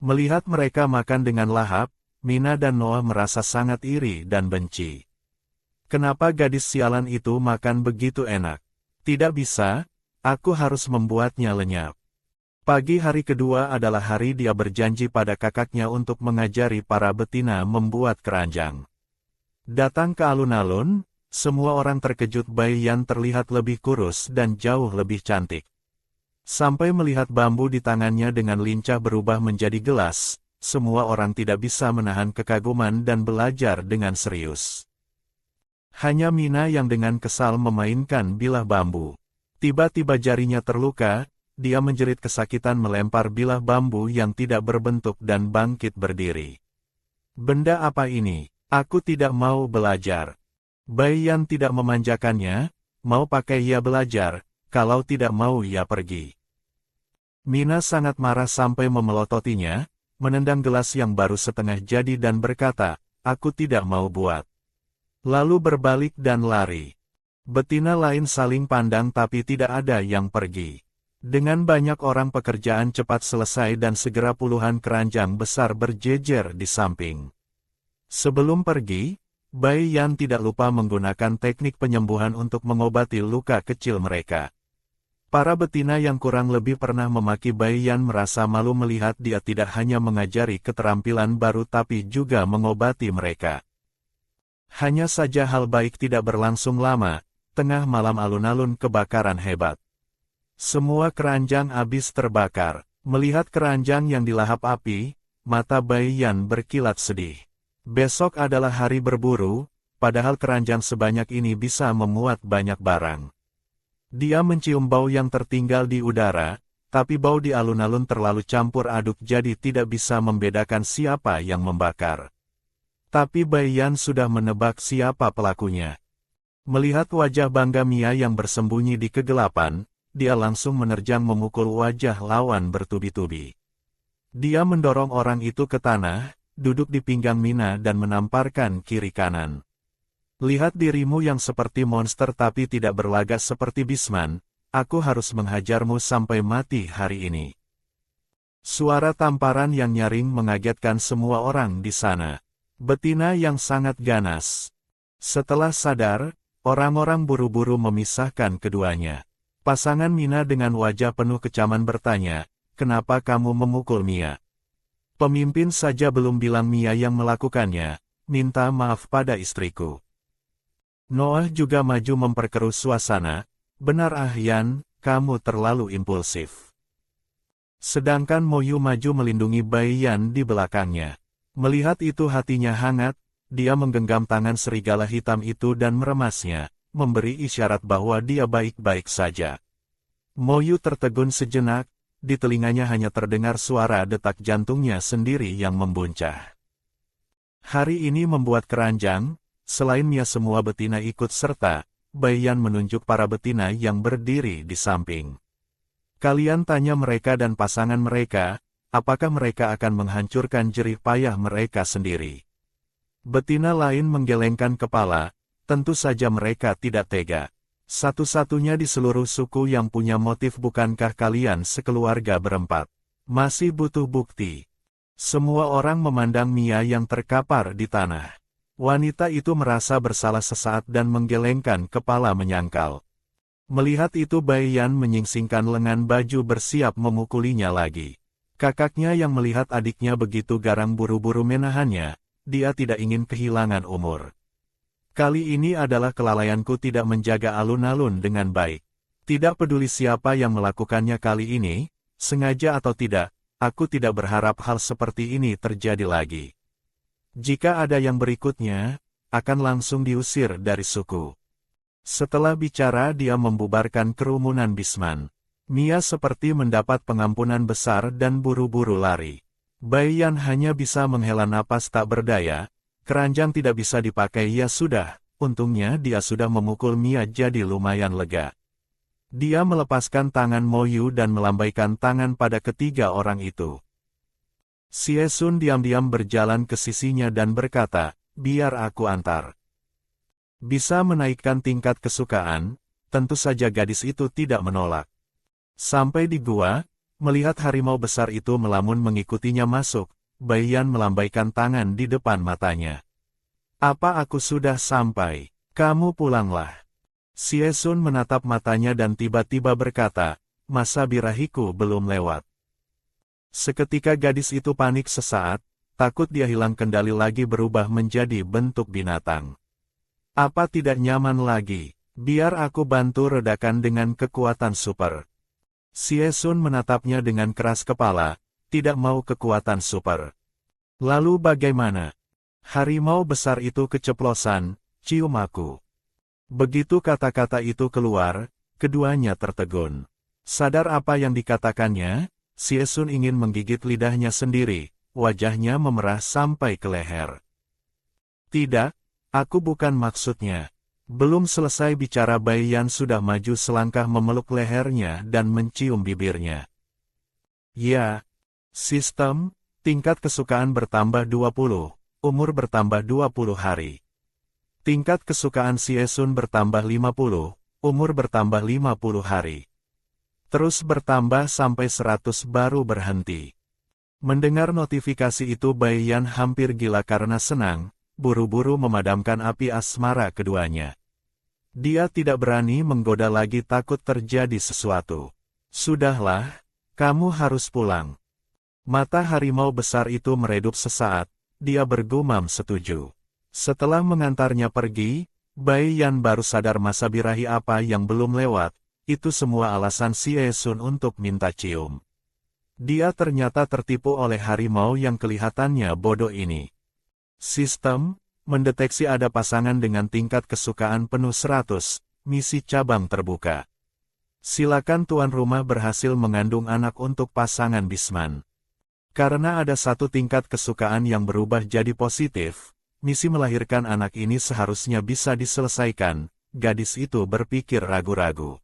S1: Melihat mereka makan dengan lahap, Mina dan Noah merasa sangat iri dan benci. Kenapa gadis sialan itu makan begitu enak? Tidak bisa, aku harus membuatnya lenyap. Pagi hari kedua adalah hari dia berjanji pada kakaknya untuk mengajari para betina membuat keranjang. Datang ke alun-alun, semua orang terkejut Bai Yan terlihat lebih kurus dan jauh lebih cantik. Sampai melihat bambu di tangannya dengan lincah berubah menjadi gelas, semua orang tidak bisa menahan kekaguman dan belajar dengan serius. Hanya Mina yang dengan kesal memainkan bilah bambu. Tiba-tiba jarinya terluka. Dia menjerit kesakitan melempar bilah bambu yang tidak berbentuk dan bangkit berdiri. "Benda apa ini? Aku tidak mau belajar." Bai Yan tidak memanjakannya, mau pakai ia belajar, kalau tidak mau ia pergi. Mina sangat marah sampai memelototinya, menendang gelas yang baru setengah jadi dan berkata, "Aku tidak mau buat." Lalu berbalik dan lari. Betina lain saling pandang tapi tidak ada yang pergi. Dengan banyak orang pekerjaan cepat selesai dan segera puluhan keranjang besar berjejer di samping. Sebelum pergi, Bai Yan tidak lupa menggunakan teknik penyembuhan untuk mengobati luka kecil mereka. Para betina yang kurang lebih pernah memaki Bai Yan merasa malu melihat dia tidak hanya mengajari keterampilan baru tapi juga mengobati mereka. Hanya saja hal baik tidak berlangsung lama, tengah malam alun-alun kebakaran hebat. Semua keranjang habis terbakar. Melihat keranjang yang dilahap api, mata Bai Yan berkilat sedih. Besok adalah hari berburu, padahal keranjang sebanyak ini bisa memuat banyak barang. Dia mencium bau yang tertinggal di udara, tapi bau di alun-alun terlalu campur aduk jadi tidak bisa membedakan siapa yang membakar. Tapi Bai Yan sudah menebak siapa pelakunya. Melihat wajah bangga Mia yang bersembunyi di kegelapan, dia langsung menerjang memukul wajah lawan bertubi-tubi. Dia mendorong orang itu ke tanah, duduk di pinggang Mina dan menamparkan kiri kanan. Lihat dirimu yang seperti monster tapi tidak berlagak seperti Bisman, aku harus menghajarmu sampai mati hari ini. Suara tamparan yang nyaring mengagetkan semua orang di sana. Betina yang sangat ganas. Setelah sadar, orang-orang buru-buru memisahkan keduanya. Pasangan Mina dengan wajah penuh kecaman bertanya, "Kenapa kamu memukul Mia?" "Pemimpin saja belum bilang Mia yang melakukannya, minta maaf pada istriku." Noah juga maju memperkeruh suasana, "Benar Yan, kamu terlalu impulsif." Sedangkan Moyu maju melindungi Bai Yan di belakangnya. Melihat itu hatinya hangat, dia menggenggam tangan serigala hitam itu dan meremasnya, memberi isyarat bahwa dia baik-baik saja. Moyu tertegun sejenak, di telinganya hanya terdengar suara detak jantungnya sendiri yang membuncah. Hari ini membuat keranjang, selain Mia semua betina ikut serta, Bai Yan menunjuk para betina yang berdiri di samping. "Kalian tanya mereka dan pasangan mereka, apakah mereka akan menghancurkan jerih payah mereka sendiri?" Betina lain menggelengkan kepala, tentu saja mereka tidak tega. Satu-satunya di seluruh suku yang punya motif bukankah kalian sekeluarga berempat? Masih butuh bukti. Semua orang memandang Mia yang terkapar di tanah. Wanita itu merasa bersalah sesaat dan menggelengkan kepala menyangkal. Melihat itu Bai Yan menyingsingkan lengan baju bersiap memukulinya lagi. Kakaknya yang melihat adiknya begitu garang buru-buru menahannya, dia tidak ingin kehilangan umur. "Kali ini adalah kelalaianku tidak menjaga alun-alun dengan baik. Tidak peduli siapa yang melakukannya kali ini, sengaja atau tidak, aku tidak berharap hal seperti ini terjadi lagi. Jika ada yang berikutnya, akan langsung diusir dari suku." Setelah bicara dia membubarkan kerumunan Bisman. Mia seperti mendapat pengampunan besar dan buru-buru lari. Bai Yan hanya bisa menghela napas tak berdaya, keranjang tidak bisa dipakai ya sudah, untungnya dia sudah memukul Mia jadi lumayan lega. Dia melepaskan tangan Moyu dan melambaikan tangan pada ketiga orang itu. Xie Sun diam-diam berjalan ke sisinya dan berkata, "Biar aku antar." Bisa menaikkan tingkat kesukaan, tentu saja gadis itu tidak menolak. Sampai di gua, melihat harimau besar itu melamun mengikutinya masuk, Bai Yan melambaikan tangan di depan matanya. "Apa aku sudah sampai? Kamu pulanglah." Xie Sun menatap matanya dan tiba-tiba berkata, "Masa birahiku belum lewat." Seketika gadis itu panik sesaat, takut dia hilang kendali lagi berubah menjadi bentuk binatang. "Apa tidak nyaman lagi? Biar aku bantu redakan dengan kekuatan super." Xie Sun menatapnya dengan keras kepala, tidak mau kekuatan super. "Lalu bagaimana?" "Harimau besar itu keceplosan, cium aku." Begitu kata-kata itu keluar, keduanya tertegun. Sadar apa yang dikatakannya, Xie Sun ingin menggigit lidahnya sendiri, wajahnya memerah sampai ke leher. "Tidak, aku bukan maksudnya." Belum selesai bicara Bai Yan sudah maju selangkah memeluk lehernya dan mencium bibirnya. "Ya, sistem, tingkat kesukaan bertambah 20, umur bertambah 20 hari. Tingkat kesukaan Xie Sun bertambah 50, umur bertambah 50 hari. Terus bertambah sampai 100 baru berhenti." Mendengar notifikasi itu Bai Yan hampir gila karena senang, buru-buru memadamkan api asmara keduanya. Dia tidak berani menggoda lagi takut terjadi sesuatu. "Sudahlah, kamu harus pulang." Mata harimau besar itu meredup sesaat, dia bergumam setuju. Setelah mengantarnya pergi, Bai Yan baru sadar masa birahi apa yang belum lewat, itu semua alasan Xie Sun untuk minta cium. Dia ternyata tertipu oleh harimau yang kelihatannya bodoh ini. Sistem, mendeteksi ada pasangan dengan tingkat kesukaan penuh 100, misi cabang terbuka. Silakan tuan rumah berhasil mengandung anak untuk pasangan Bisman. Karena ada satu tingkat kesukaan yang berubah jadi positif, misi melahirkan anak ini seharusnya bisa diselesaikan, gadis itu berpikir ragu-ragu.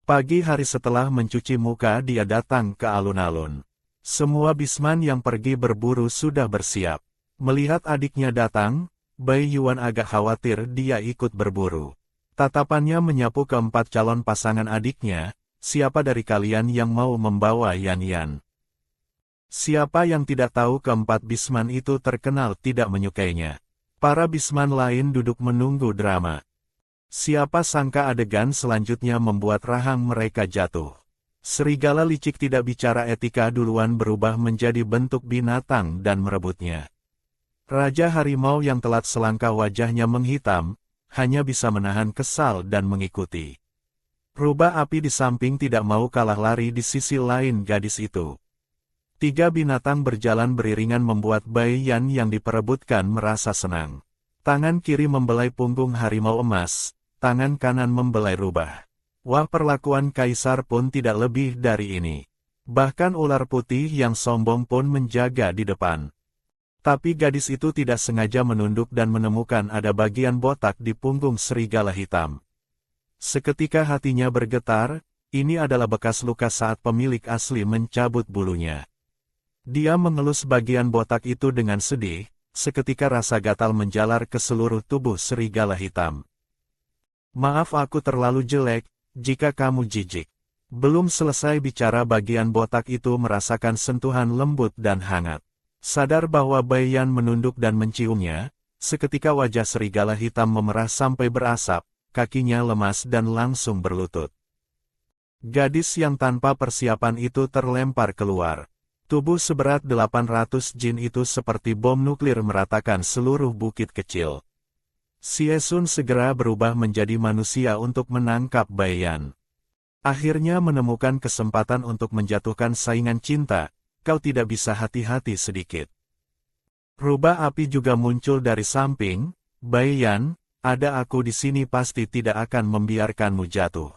S1: Pagi hari setelah mencuci muka dia datang ke alun-alun. Semua Bisman yang pergi berburu sudah bersiap. Melihat adiknya datang, Bai Yuan agak khawatir dia ikut berburu. Tatapannya menyapu keempat calon pasangan adiknya, siapa dari kalian yang mau membawa Yan? Siapa yang tidak tahu keempat Bisman itu terkenal tidak menyukainya. Para Bisman lain duduk menunggu drama. Siapa sangka adegan selanjutnya membuat rahang mereka jatuh. Serigala licik tidak bicara etika duluan berubah menjadi bentuk binatang dan merebutnya. Raja harimau yang telat selangkah wajahnya menghitam, hanya bisa menahan kesal dan mengikuti. Rubah api di samping tidak mau kalah lari di sisi lain gadis itu. Tiga binatang berjalan beriringan membuat Bai Yan yang diperebutkan merasa senang. Tangan kiri membelai punggung harimau emas, tangan kanan membelai rubah. Wah, perlakuan kaisar pun tidak lebih dari ini. Bahkan ular putih yang sombong pun menjaga di depan. Tapi gadis itu tidak sengaja menunduk dan menemukan ada bagian botak di punggung serigala hitam. Seketika hatinya bergetar, ini adalah bekas luka saat pemilik asli mencabut bulunya. Dia mengelus bagian botak itu dengan sedih, seketika rasa gatal menjalar ke seluruh tubuh serigala hitam. Maaf aku terlalu jelek, jika kamu jijik. Belum selesai bicara bagian botak itu merasakan sentuhan lembut dan hangat. Sadar bahwa Bai Yan menunduk dan menciumnya, seketika wajah serigala hitam memerah sampai berasap, kakinya lemas dan langsung berlutut. Gadis yang tanpa persiapan itu terlempar keluar. Tubuh seberat 800 jin itu seperti bom nuklir meratakan seluruh bukit kecil. Xie Sun segera berubah menjadi manusia untuk menangkap Bai Yan. Akhirnya menemukan kesempatan untuk menjatuhkan saingan cinta, kau tidak bisa hati-hati sedikit. Rubah api juga muncul dari samping, Bai Yan, ada aku di sini pasti tidak akan membiarkanmu jatuh.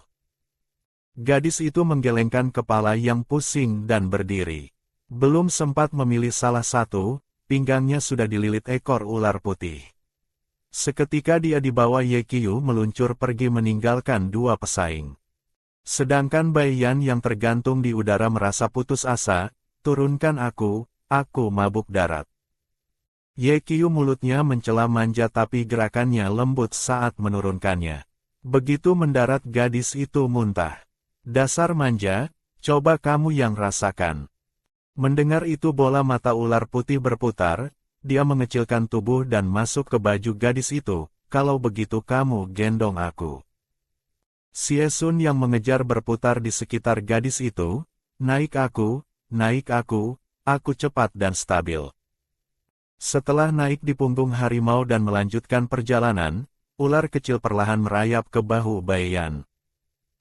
S1: Gadis itu menggelengkan kepala yang pusing dan berdiri. Belum sempat memilih salah satu, pinggangnya sudah dililit ekor ular putih. Seketika dia dibawa Ye Qiu meluncur pergi meninggalkan dua pesaing. Sedangkan Bai Yan yang tergantung di udara merasa putus asa, turunkan aku mabuk darat. Ye Qiu mulutnya mencela manja tapi gerakannya lembut saat menurunkannya. Begitu mendarat gadis itu muntah. Dasar manja, coba kamu yang rasakan. Mendengar itu bola mata ular putih berputar, dia mengecilkan tubuh dan masuk ke baju gadis itu, kalau begitu kamu gendong aku. Xie Sun yang mengejar berputar di sekitar gadis itu, naik aku cepat dan stabil. Setelah naik di punggung harimau dan melanjutkan perjalanan, ular kecil perlahan merayap ke bahu Bai Yan.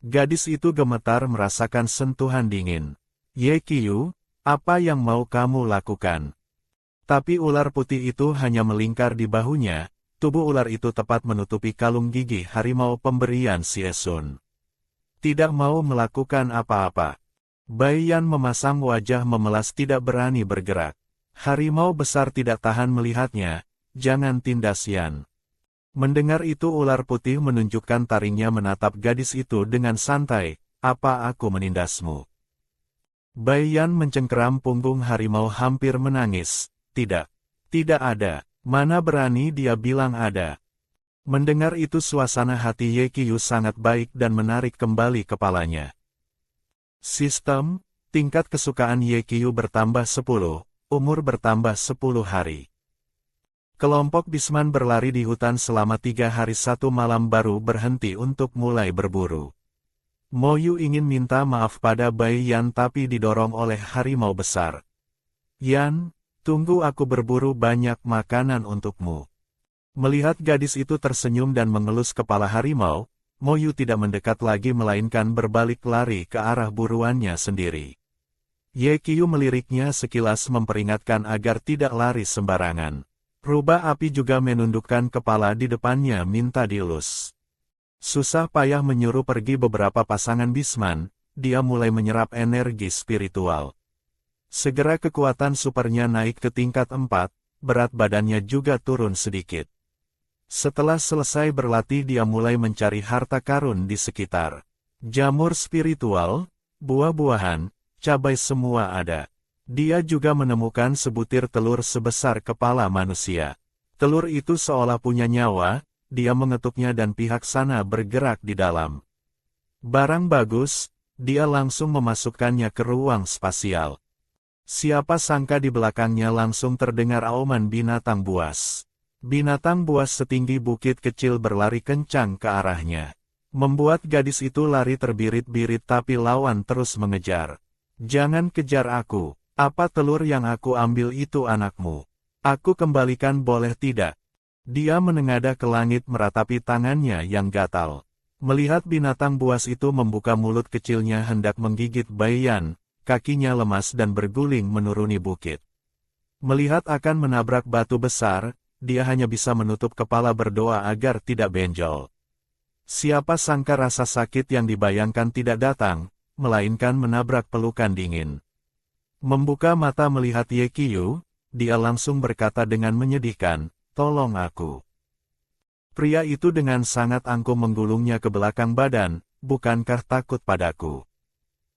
S1: Gadis itu gemetar merasakan sentuhan dingin. Ye Qiu, apa yang mau kamu lakukan? Tapi ular putih itu hanya melingkar di bahunya, tubuh ular itu tepat menutupi kalung gigi harimau pemberian Xie Sun. Tidak mau melakukan apa-apa. Bai Yan memasang wajah memelas tidak berani bergerak. Harimau besar tidak tahan melihatnya, jangan tindas Yan. Mendengar itu ular putih menunjukkan taringnya menatap gadis itu dengan santai, apa aku menindasmu? Bai Yan mencengkeram punggung harimau hampir menangis. Tidak ada. Mana berani dia bilang ada. Mendengar itu suasana hati Ye Qiu sangat baik dan menarik kembali kepalanya. Sistem, tingkat kesukaan Ye Qiu bertambah 10, umur bertambah 10 hari. Kelompok Bisman berlari di hutan selama 3 hari 1 malam baru berhenti untuk mulai berburu. Mo Yu ingin minta maaf pada Bai Yan tapi didorong oleh harimau besar. Yan, tunggu aku berburu banyak makanan untukmu. Melihat gadis itu tersenyum dan mengelus kepala harimau, Mo Yu tidak mendekat lagi melainkan berbalik lari ke arah buruannya sendiri. Ye Qiu meliriknya sekilas memperingatkan agar tidak lari sembarangan. Rubah api juga menundukkan kepala di depannya minta dielus. Susah payah menyuruh pergi beberapa pasangan Bisman, dia mulai menyerap energi spiritual. Segera kekuatan supernya naik ke tingkat 4, berat badannya juga turun sedikit. Setelah selesai berlatih dia mulai mencari harta karun di sekitar. Jamur spiritual, buah-buahan, cabai semua ada. Dia juga menemukan sebutir telur sebesar kepala manusia. Telur itu seolah punya nyawa, dia mengetuknya dan pihak sana bergerak di dalam. Barang bagus, dia langsung memasukkannya ke ruang spasial. Siapa sangka di belakangnya langsung terdengar auman binatang buas. Binatang buas setinggi bukit kecil berlari kencang ke arahnya. Membuat gadis itu lari terbirit-birit tapi lawan terus mengejar. Jangan kejar aku. Apa telur yang aku ambil itu anakmu? Aku kembalikan boleh tidak? Dia menengadah ke langit meratapi tangannya yang gatal. Melihat binatang buas itu membuka mulut kecilnya hendak menggigit Baiyan, kakinya lemas dan berguling menuruni bukit. Melihat akan menabrak batu besar, dia hanya bisa menutup kepala berdoa agar tidak benjol. Siapa sangka rasa sakit yang dibayangkan tidak datang, melainkan menabrak pelukan dingin. Membuka mata melihat Ye Qiu, dia langsung berkata dengan menyedihkan, "Tolong aku." Pria itu dengan sangat angkuh menggulungnya ke belakang badan, "Bukankah takut padaku?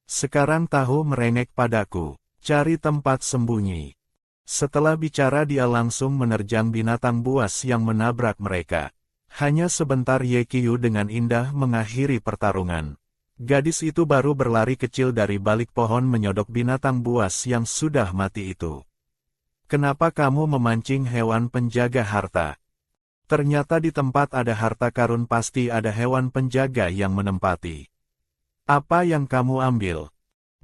S1: Sekarang tahu merengek padaku, cari tempat sembunyi." Setelah bicara dia langsung menerjang binatang buas yang menabrak mereka. Hanya sebentar Ye Qiu dengan indah mengakhiri pertarungan. Gadis itu baru berlari kecil dari balik pohon menyodok binatang buas yang sudah mati itu. "Kenapa kamu memancing hewan penjaga harta? Ternyata di tempat ada harta karun pasti ada hewan penjaga yang menempati. Apa yang kamu ambil?"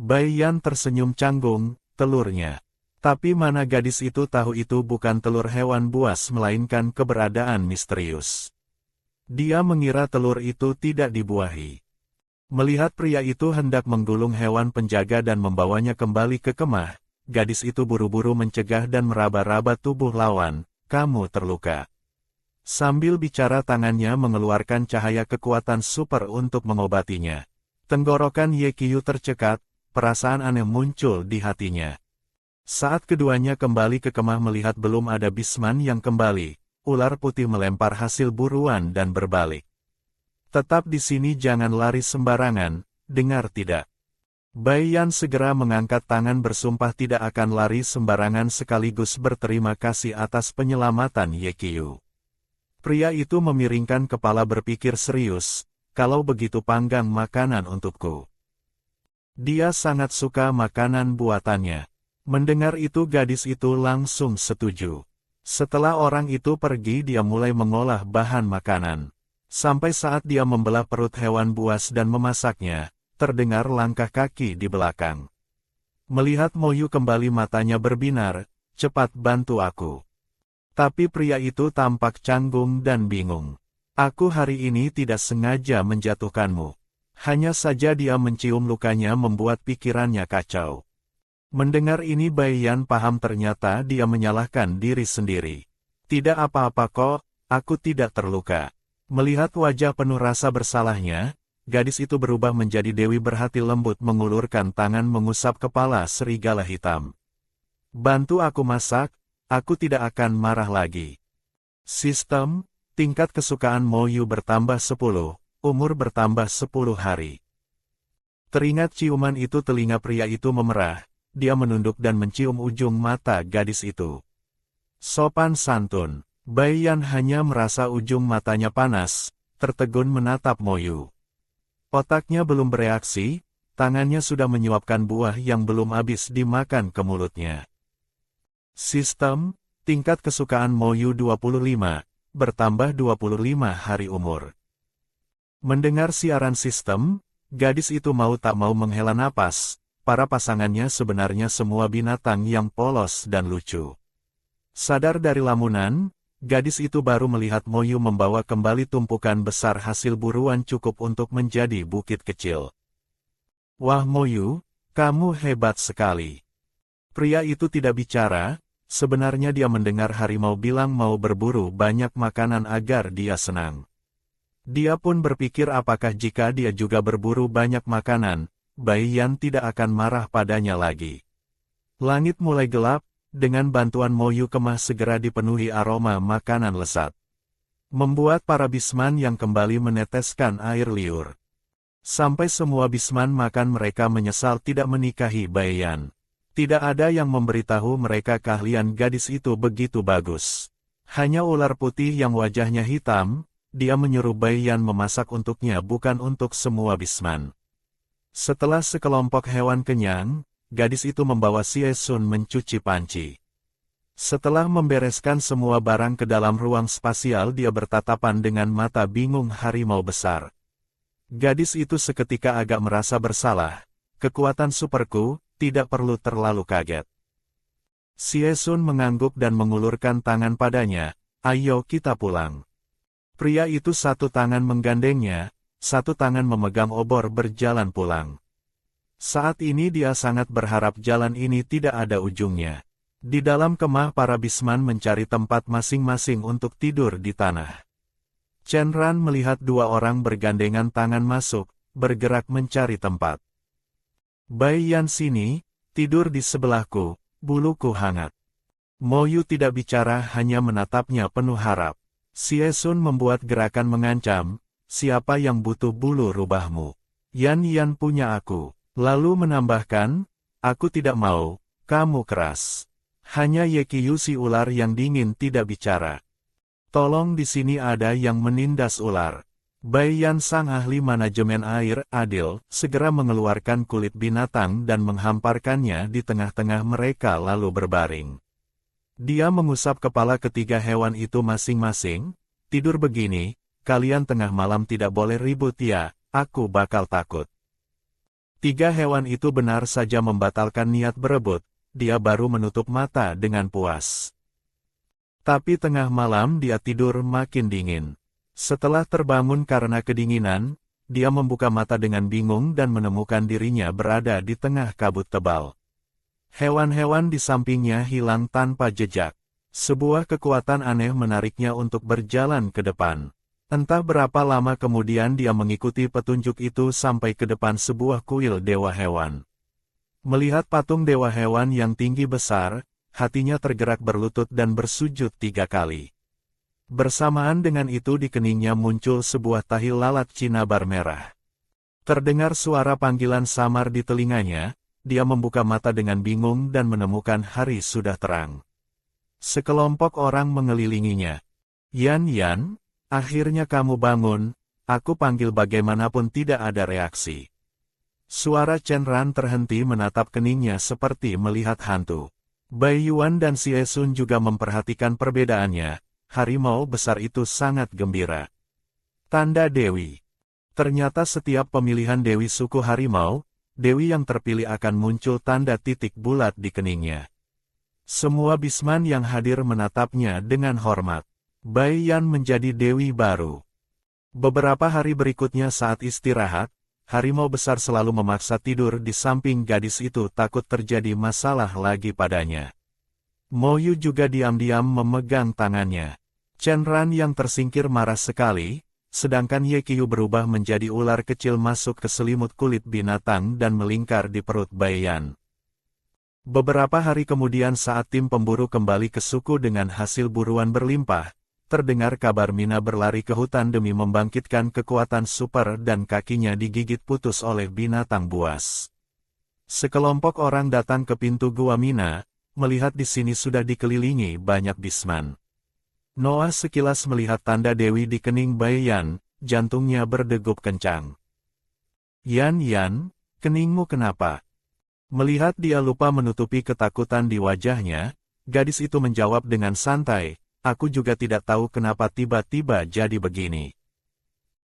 S1: Baiyan tersenyum canggung, "Telurnya." Tapi mana gadis itu tahu itu bukan telur hewan buas melainkan keberadaan misterius. Dia mengira telur itu tidak dibuahi. Melihat pria itu hendak menggulung hewan penjaga dan membawanya kembali ke kemah, gadis itu buru-buru mencegah dan meraba-raba tubuh lawan, "Kamu terluka." Sambil bicara tangannya mengeluarkan cahaya kekuatan super untuk mengobatinya. Tenggorokan Ye Qiu tercekat, perasaan aneh muncul di hatinya. Saat keduanya kembali ke kemah melihat belum ada Bisman yang kembali, ular putih melempar hasil buruan dan berbalik. "Tetap di sini jangan lari sembarangan, dengar tidak?" Baiyan segera mengangkat tangan bersumpah tidak akan lari sembarangan sekaligus berterima kasih atas penyelamatan Ye Qiu. Pria itu memiringkan kepala berpikir serius, "Kalau begitu panggang makanan untukku." Dia sangat suka makanan buatannya. Mendengar itu gadis itu langsung setuju. Setelah orang itu pergi dia mulai mengolah bahan makanan. Sampai saat dia membelah perut hewan buas dan memasaknya, terdengar langkah kaki di belakang. Melihat Moyu kembali matanya berbinar, "Cepat bantu aku." Tapi pria itu tampak canggung dan bingung. "Aku hari ini tidak sengaja menjatuhkanmu." Hanya saja dia mencium lukanya membuat pikirannya kacau. Mendengar ini Baiyan paham ternyata dia menyalahkan diri sendiri. "Tidak apa-apa kok, aku tidak terluka." Melihat wajah penuh rasa bersalahnya, gadis itu berubah menjadi dewi berhati lembut mengulurkan tangan mengusap kepala serigala hitam. "Bantu aku masak, aku tidak akan marah lagi." Sistem, tingkat kesukaan Moyu bertambah 10, umur bertambah 10 hari. Teringat ciuman itu telinga pria itu memerah, dia menunduk dan mencium ujung mata gadis itu. Sopan santun. Baiyan hanya merasa ujung matanya panas, tertegun menatap Moyu. Otaknya belum bereaksi, tangannya sudah menyuapkan buah yang belum habis dimakan ke mulutnya. Sistem, tingkat kesukaan Moyu 25, bertambah 25 hari umur. Mendengar siaran sistem, gadis itu mau tak mau menghela napas, para pasangannya sebenarnya semua binatang yang polos dan lucu. Sadar dari lamunan, gadis itu baru melihat Moyu membawa kembali tumpukan besar hasil buruan cukup untuk menjadi bukit kecil. "Wah Moyu, kamu hebat sekali." Pria itu tidak bicara, sebenarnya dia mendengar harimau bilang mau berburu banyak makanan agar dia senang. Dia pun berpikir apakah jika dia juga berburu banyak makanan, Bai Yan tidak akan marah padanya lagi. Langit mulai gelap, dengan bantuan Moyu kemah segera dipenuhi aroma makanan lezat. Membuat para bisman yang kembali meneteskan air liur. Sampai semua bisman makan mereka menyesal tidak menikahi Bai Yan. Tidak ada yang memberitahu mereka keahlian gadis itu begitu bagus. Hanya ular putih yang wajahnya hitam. Dia menyuruh Bai Yan memasak untuknya bukan untuk semua bisman. Setelah sekelompok hewan kenyang, gadis itu membawa Xie Sun mencuci panci. Setelah membereskan semua barang ke dalam ruang spasial, dia bertatapan dengan mata bingung harimau besar. Gadis itu seketika agak merasa bersalah. Kekuatan superku, tidak perlu terlalu kaget. Xie Sun mengangguk dan mengulurkan tangan padanya, ayo kita pulang. Pria itu satu tangan menggandengnya, satu tangan memegang obor berjalan pulang. Saat ini dia sangat berharap jalan ini tidak ada ujungnya. Di dalam kemah para bisman mencari tempat masing-masing untuk tidur di tanah. Chen Ran melihat dua orang bergandengan tangan masuk, bergerak mencari tempat. Bai Yan sini, tidur di sebelahku, buluku hangat. Moyu tidak bicara, hanya menatapnya penuh harap. Xie Sun membuat gerakan mengancam, siapa yang butuh bulu rubahmu? Yan punya aku. Lalu menambahkan, aku tidak mau, kamu keras. Hanya Yekiyu si ular yang dingin tidak bicara. Tolong di sini ada yang menindas ular. Bai Yan sang ahli manajemen air, adil, segera mengeluarkan kulit binatang dan menghamparkannya di tengah-tengah mereka lalu berbaring. Dia mengusap kepala ketiga hewan itu masing-masing, tidur begini, kalian tengah malam tidak boleh ribut ya, aku bakal takut. Tiga hewan itu benar saja membatalkan niat berebut, dia baru menutup mata dengan puas. Tapi tengah malam dia tidur makin dingin. Setelah terbangun karena kedinginan, dia membuka mata dengan bingung dan menemukan dirinya berada di tengah kabut tebal. Hewan-hewan di sampingnya hilang tanpa jejak. Sebuah kekuatan aneh menariknya untuk berjalan ke depan. Entah berapa lama kemudian dia mengikuti petunjuk itu sampai ke depan sebuah kuil dewa hewan. Melihat patung dewa hewan yang tinggi besar, hatinya tergerak berlutut dan bersujud 3 kali. Bersamaan dengan itu di keningnya muncul sebuah tahi lalat cinabar merah. Terdengar suara panggilan samar di telinganya. Dia membuka mata dengan bingung dan menemukan hari sudah terang. Sekelompok orang mengelilinginya. Yan, akhirnya kamu bangun, aku panggil bagaimanapun tidak ada reaksi. Suara Chen Ran terhenti menatap keningnya seperti melihat hantu. Bai Yuan dan Xie Sun juga memperhatikan perbedaannya, harimau besar itu sangat gembira. Tanda Dewi. Ternyata setiap pemilihan Dewi suku harimau, Dewi yang terpilih akan muncul tanda titik bulat di keningnya. Semua bisman yang hadir menatapnya dengan hormat. Bai Yan menjadi Dewi baru. Beberapa hari berikutnya saat istirahat, harimau besar selalu memaksa tidur di samping gadis itu takut terjadi masalah lagi padanya. Moyu juga diam-diam memegang tangannya. Chen Ran yang tersingkir marah sekali. Sedangkan Yekiyu berubah menjadi ular kecil masuk ke selimut kulit binatang dan melingkar di perut Bai Yan. Beberapa hari kemudian saat tim pemburu kembali ke suku dengan hasil buruan berlimpah, terdengar kabar Mina berlari ke hutan demi membangkitkan kekuatan super dan kakinya digigit putus oleh binatang buas. Sekelompok orang datang ke pintu gua Mina, melihat di sini sudah dikelilingi banyak bisman. Noah sekilas melihat tanda Dewi di kening Bai Yan, jantungnya berdegup kencang. Yan, keningmu kenapa? Melihat dia lupa menutupi ketakutan di wajahnya, gadis itu menjawab dengan santai, aku juga tidak tahu kenapa tiba-tiba jadi begini.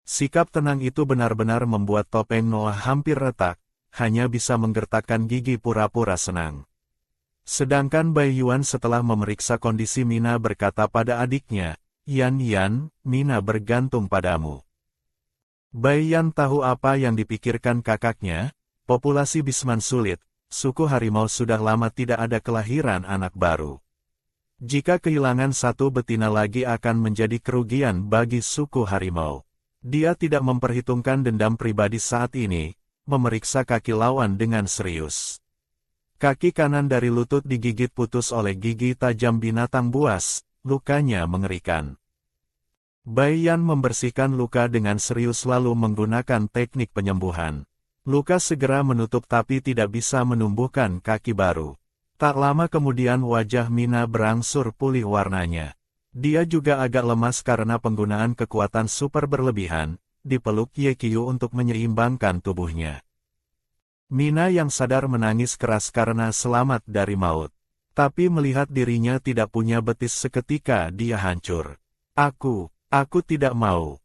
S1: Sikap tenang itu benar-benar membuat topeng Noah hampir retak, hanya bisa menggertakkan gigi pura-pura senang. Sedangkan Bai Yuan setelah memeriksa kondisi Mina berkata pada adiknya, Yan, Mina bergantung padamu. Bai Yan tahu apa yang dipikirkan kakaknya, populasi bisman sulit, suku harimau sudah lama tidak ada kelahiran anak baru. Jika kehilangan satu betina lagi akan menjadi kerugian bagi suku harimau. Dia tidak memperhitungkan dendam pribadi saat ini, memeriksa kaki lawan dengan serius. Kaki kanan dari lutut digigit putus oleh gigi tajam binatang buas, lukanya mengerikan. Bai Yan membersihkan luka dengan serius lalu menggunakan teknik penyembuhan. Luka segera menutup tapi tidak bisa menumbuhkan kaki baru. Tak lama kemudian wajah Mina berangsur pulih warnanya. Dia juga agak lemas karena penggunaan kekuatan super berlebihan, dipeluk Ye Qiu untuk menyeimbangkan tubuhnya. Mina yang sadar menangis keras karena selamat dari maut. Tapi melihat dirinya tidak punya betis seketika dia hancur. Aku tidak mau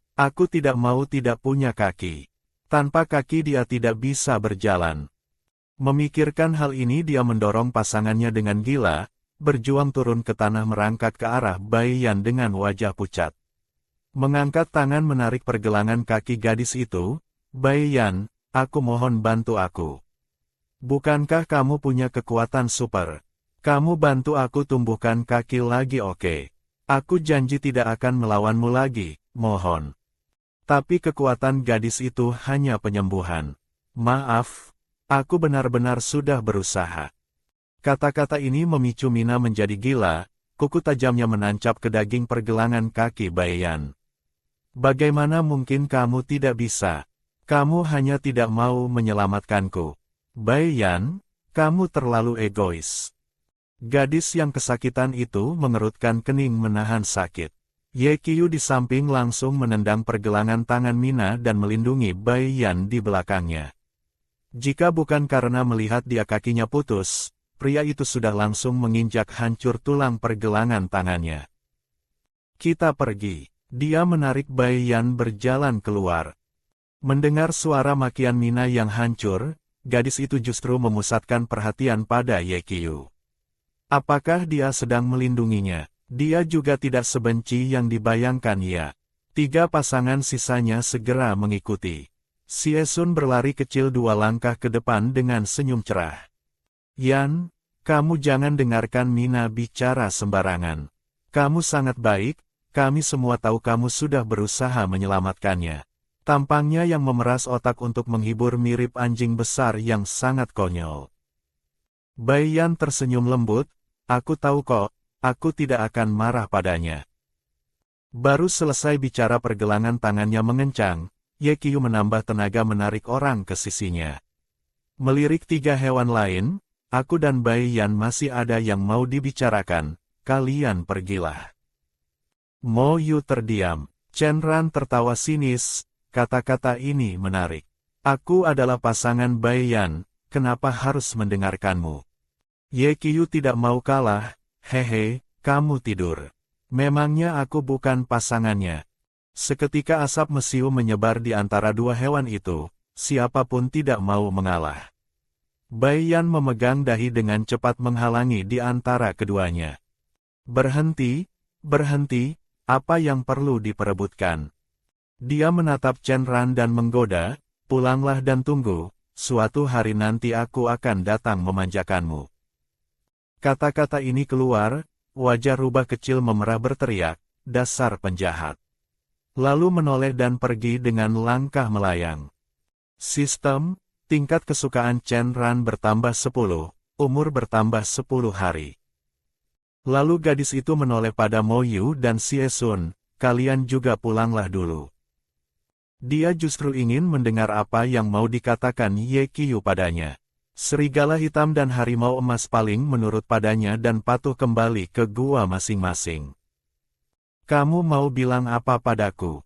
S1: tidak punya kaki. Tanpa kaki dia tidak bisa berjalan. Memikirkan hal ini dia mendorong pasangannya dengan gila, berjuang turun ke tanah merangkak ke arah Bai Yan dengan wajah pucat. Mengangkat tangan menarik pergelangan kaki gadis itu, Bai Yan, aku mohon bantu aku. Bukankah kamu punya kekuatan super? Kamu bantu aku tumbuhkan kaki lagi oke? Aku janji tidak akan melawanmu lagi, mohon. Tapi kekuatan gadis itu hanya penyembuhan. Maaf, aku benar-benar sudah berusaha. Kata-kata ini memicu Mina menjadi gila, kuku tajamnya menancap ke daging pergelangan kaki Bai Yan. Bagaimana mungkin kamu tidak bisa? Kamu hanya tidak mau menyelamatkanku. Bai Yan, kamu terlalu egois. Gadis yang kesakitan itu mengerutkan kening menahan sakit. Ye Qiu di samping langsung menendang pergelangan tangan Mina dan melindungi Bai Yan di belakangnya. Jika bukan karena melihat dia kakinya putus, pria itu sudah langsung menginjak hancur tulang pergelangan tangannya. Kita pergi. Dia menarik Bai Yan berjalan keluar. Mendengar suara makian Mina yang hancur, gadis itu justru memusatkan perhatian pada Ye Qiu. Apakah dia sedang melindunginya? Dia juga tidak sebenci yang dibayangkan ya. 3 pasangan sisanya segera mengikuti. Xie Sun berlari kecil 2 langkah ke depan dengan senyum cerah. Yan, kamu jangan dengarkan Mina bicara sembarangan. Kamu sangat baik, kami semua tahu kamu sudah berusaha menyelamatkannya. Tampangnya yang memeras otak untuk menghibur mirip anjing besar yang sangat konyol. Bai Yan tersenyum lembut, aku tahu kok, aku tidak akan marah padanya. Baru selesai bicara pergelangan tangannya mengencang, Ye Qiu menambah tenaga menarik orang ke sisinya. Melirik 3 hewan lain, aku dan Bai Yan masih ada yang mau dibicarakan, kalian pergilah. Mo Yu terdiam, Chen Ran tertawa sinis, kata-kata ini menarik. Aku adalah pasangan Bai Yan, kenapa harus mendengarkanmu? Ye Qiu tidak mau kalah, hehe, kamu tidur. Memangnya aku bukan pasangannya? Seketika asap mesiu menyebar di antara 2 hewan itu, siapapun tidak mau mengalah. Bai Yan memegang dahi dengan cepat menghalangi di antara keduanya. Berhenti, berhenti, apa yang perlu diperebutkan? Dia menatap Chen Ran dan menggoda, pulanglah dan tunggu, suatu hari nanti aku akan datang memanjakanmu. Kata-kata ini keluar, wajah rubah kecil memerah berteriak, dasar penjahat. Lalu menoleh dan pergi dengan langkah melayang. Sistem, tingkat kesukaan Chen Ran bertambah 10, umur bertambah 10 hari. Lalu gadis itu menoleh pada Mo Yu dan Xie Sun, kalian juga pulanglah dulu. Dia justru ingin mendengar apa yang mau dikatakan Ye Qiu padanya. Serigala hitam dan harimau emas paling menurut padanya dan patuh kembali ke gua masing-masing. Kamu mau bilang apa padaku?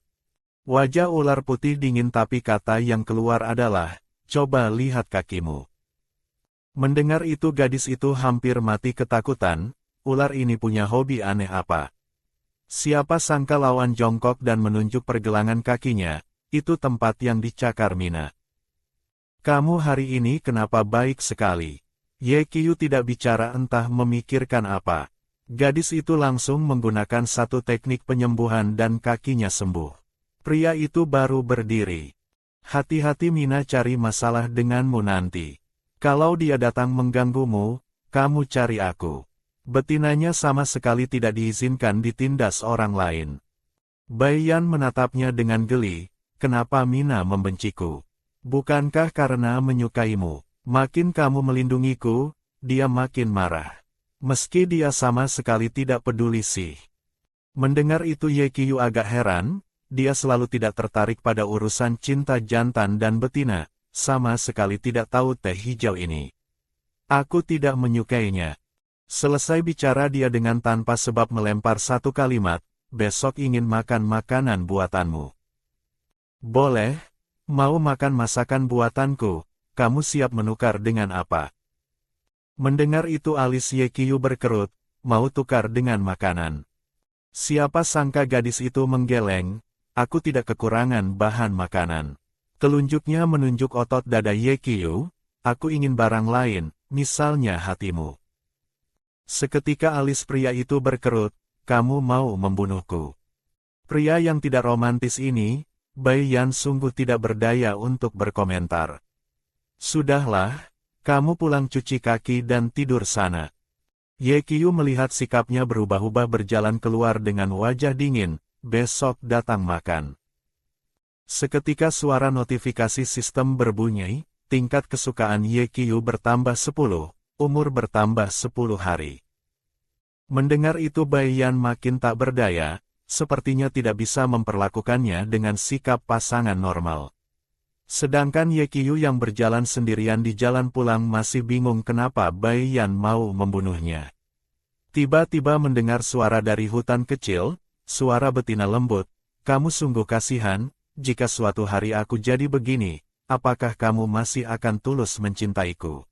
S1: Wajah ular putih dingin tapi kata yang keluar adalah, coba lihat kakimu. Mendengar itu gadis itu hampir mati ketakutan, ular ini punya hobi aneh apa? Siapa sangka lawan jongkok dan menunjuk pergelangan kakinya, itu tempat yang dicakar Mina. Kamu hari ini kenapa baik sekali? Ye Qiu tidak bicara entah memikirkan apa. Gadis itu langsung menggunakan satu teknik penyembuhan dan kakinya sembuh. Pria itu baru berdiri. Hati-hati Mina cari masalah denganmu nanti. Kalau dia datang mengganggumu, kamu cari aku. Betinanya sama sekali tidak diizinkan ditindas orang lain. Bai Yan menatapnya dengan geli, kenapa Mina membenciku? Bukankah karena menyukaimu? Makin kamu melindungiku, dia makin marah. Meski dia sama sekali tidak peduli sih. Mendengar itu Ye Qiu agak heran, dia selalu tidak tertarik pada urusan cinta jantan dan betina, sama sekali tidak tahu teh hijau ini. Aku tidak menyukainya. Selesai bicara dia dengan tanpa sebab melempar satu kalimat, besok ingin makan makanan buatanmu. Boleh, mau makan masakan buatanku, kamu siap menukar dengan apa? Mendengar itu alis Ye Qiu berkerut, mau tukar dengan makanan. Siapa sangka gadis itu menggeleng, aku tidak kekurangan bahan makanan. Telunjuknya menunjuk otot dada Ye Qiu, aku ingin barang lain, misalnya hatimu. Seketika alis pria itu berkerut, kamu mau membunuhku. Pria yang tidak romantis ini, Bai Yan sungguh tidak berdaya untuk berkomentar. Sudahlah, kamu pulang cuci kaki dan tidur sana. Ye Qiu melihat sikapnya berubah-ubah berjalan keluar dengan wajah dingin, besok datang makan. Seketika suara notifikasi sistem berbunyi, tingkat kesukaan Ye Qiu bertambah 10. Umur bertambah 10 hari. Mendengar itu Bai Yan makin tak berdaya, sepertinya tidak bisa memperlakukannya dengan sikap pasangan normal. Sedangkan Ye Qiu yang berjalan sendirian di jalan pulang masih bingung kenapa Bai Yan mau membunuhnya. Tiba-tiba mendengar suara dari hutan kecil, suara betina lembut, kamu sungguh kasihan, jika suatu hari aku jadi begini, apakah kamu masih akan tulus mencintaiku?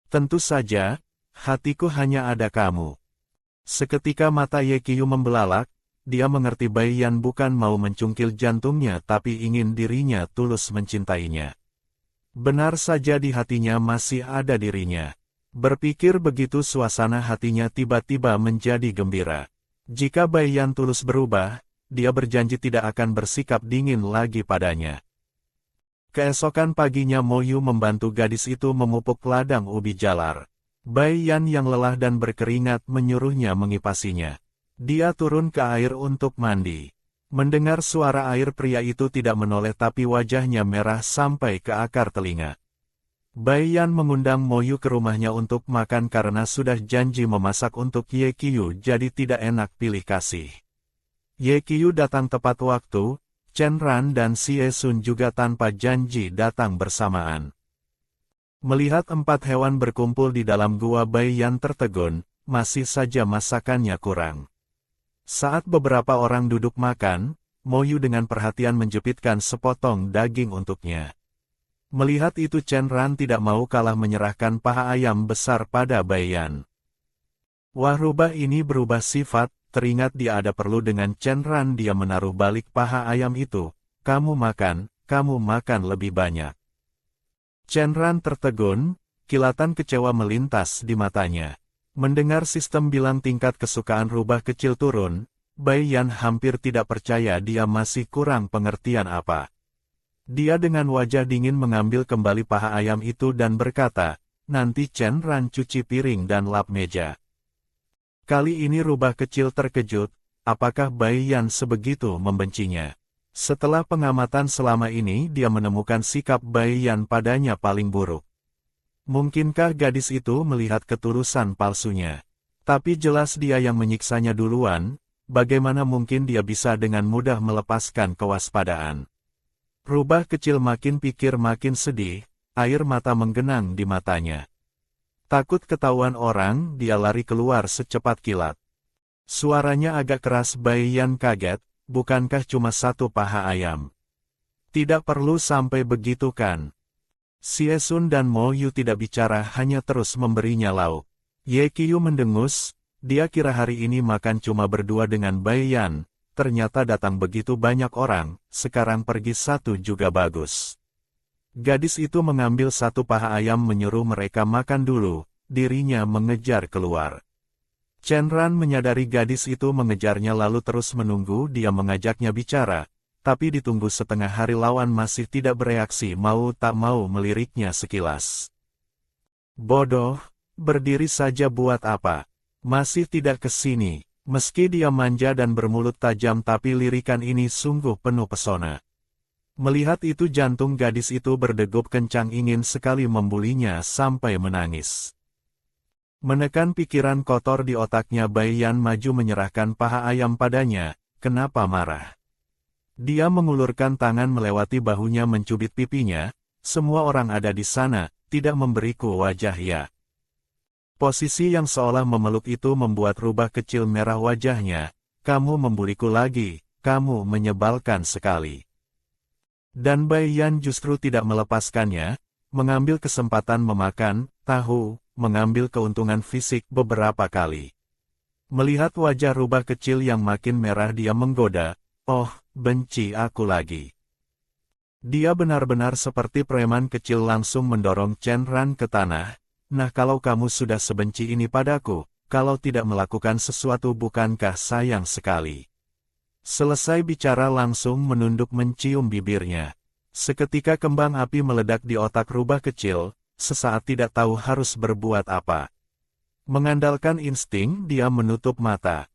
S1: Tentu saja, hatiku hanya ada kamu. Seketika mata Ye Qiu membelalak, dia mengerti Bai Yan bukan mau mencungkil jantungnya tapi ingin dirinya tulus mencintainya. Benar saja di hatinya masih ada dirinya. Berpikir begitu suasana hatinya tiba-tiba menjadi gembira. Jika Bai Yan tulus berubah, dia berjanji tidak akan bersikap dingin lagi padanya. Keesokan paginya Mo Yu membantu gadis itu memupuk ladang ubi jalar. Bai Yan yang lelah dan berkeringat menyuruhnya mengipasinya. Dia turun ke air untuk mandi. Mendengar suara air pria itu tidak menoleh tapi wajahnya merah sampai ke akar telinga. Bai Yan mengundang Mo Yu ke rumahnya untuk makan karena sudah janji memasak untuk Ye Qiu jadi tidak enak pilih kasih. Ye Qiu datang tepat waktu. Chen Ran dan Xie Sun juga tanpa janji datang bersamaan. Melihat 4 hewan berkumpul di dalam gua Bai Yan tertegun, masih saja masakannya kurang. Saat beberapa orang duduk makan, Mo Yu dengan perhatian menjepitkan sepotong daging untuknya. Melihat itu Chen Ran tidak mau kalah menyerahkan paha ayam besar pada Bai Yan. Wah, rubah ini berubah sifat. Teringat dia ada perlu dengan Chen Ran, dia menaruh balik paha ayam itu. Kamu makan lebih banyak. Chen Ran tertegun, kilatan kecewa melintas di matanya. Mendengar sistem bilang tingkat kesukaan rubah kecil turun, Bai Yan hampir tidak percaya dia masih kurang pengertian apa. Dia dengan wajah dingin mengambil kembali paha ayam itu dan berkata, nanti Chen Ran cuci piring dan lap meja. Kali ini rubah kecil terkejut, apakah Bai Yan sebegitu membencinya? Setelah pengamatan selama ini dia menemukan sikap Bai Yan padanya paling buruk. Mungkinkah gadis itu melihat ketulusan palsunya? Tapi jelas dia yang menyiksanya duluan, bagaimana mungkin dia bisa dengan mudah melepaskan kewaspadaan? Rubah kecil makin pikir makin sedih, air mata menggenang di matanya. Takut ketahuan orang, dia lari keluar secepat kilat. Suaranya agak keras. Bai Yan kaget, bukankah cuma satu paha ayam? Tidak perlu sampai begitu kan? Xie Sun dan Mo Yu tidak bicara, hanya terus memberinya lauk. Ye Qiu mendengus, dia kira hari ini makan cuma berdua dengan Bai Yan, ternyata datang begitu banyak orang, sekarang pergi satu juga bagus. Gadis itu mengambil satu paha ayam menyuruh mereka makan dulu, dirinya mengejar keluar. Chen Ran menyadari gadis itu mengejarnya lalu terus menunggu dia mengajaknya bicara, tapi ditunggu setengah hari lawan masih tidak bereaksi, mau tak mau meliriknya sekilas. Bodoh, berdiri saja buat apa? Masih tidak ke sini. Meski dia manja dan bermulut tajam tapi lirikan ini sungguh penuh pesona. Melihat itu jantung gadis itu berdegup kencang ingin sekali membulinya sampai menangis. Menekan pikiran kotor di otaknya, Bai Yan maju menyerahkan paha ayam padanya. Kenapa marah? Dia mengulurkan tangan melewati bahunya mencubit pipinya. Semua orang ada di sana, tidak memberiku wajah ya. Posisi yang seolah memeluk itu membuat rubah kecil merah wajahnya. Kamu membuliku lagi, kamu menyebalkan sekali. Dan Bai Yan justru tidak melepaskannya, mengambil kesempatan memakan tahu, mengambil keuntungan fisik beberapa kali. Melihat wajah rubah kecil yang makin merah, dia menggoda, oh, benci aku lagi. Dia benar-benar seperti preman kecil langsung mendorong Chen Ran ke tanah. Nah, kalau kamu sudah sebenci ini padaku, kalau tidak melakukan sesuatu bukankah sayang sekali? Selesai bicara langsung menunduk mencium bibirnya. Seketika kembang api meledak di otak rubah kecil, sesaat tidak tahu harus berbuat apa. Mengandalkan insting, dia menutup mata.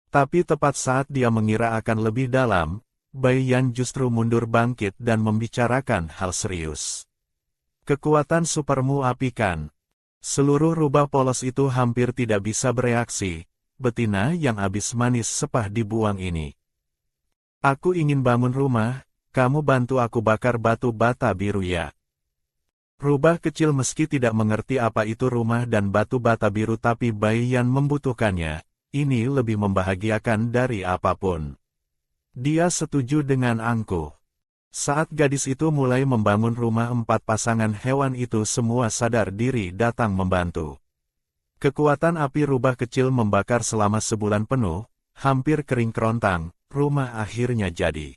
S1: Tapi tepat saat dia mengira akan lebih dalam, Bai Yan justru mundur bangkit dan membicarakan hal serius. Kekuatan supermu api kan? Seluruh rubah polos itu hampir tidak bisa bereaksi, betina yang habis manis sepah dibuang ini. Aku ingin bangun rumah, kamu bantu aku bakar batu bata biru ya. Rubah kecil meski tidak mengerti apa itu rumah dan batu bata biru, tapi Bai Yan membutuhkannya, ini lebih membahagiakan dari apapun. Dia setuju dengan angkuh. Saat gadis itu mulai membangun rumah, 4 pasangan hewan itu semua sadar diri datang membantu. Kekuatan api rubah kecil membakar selama sebulan penuh, hampir kering kerontang. Rumah akhirnya jadi.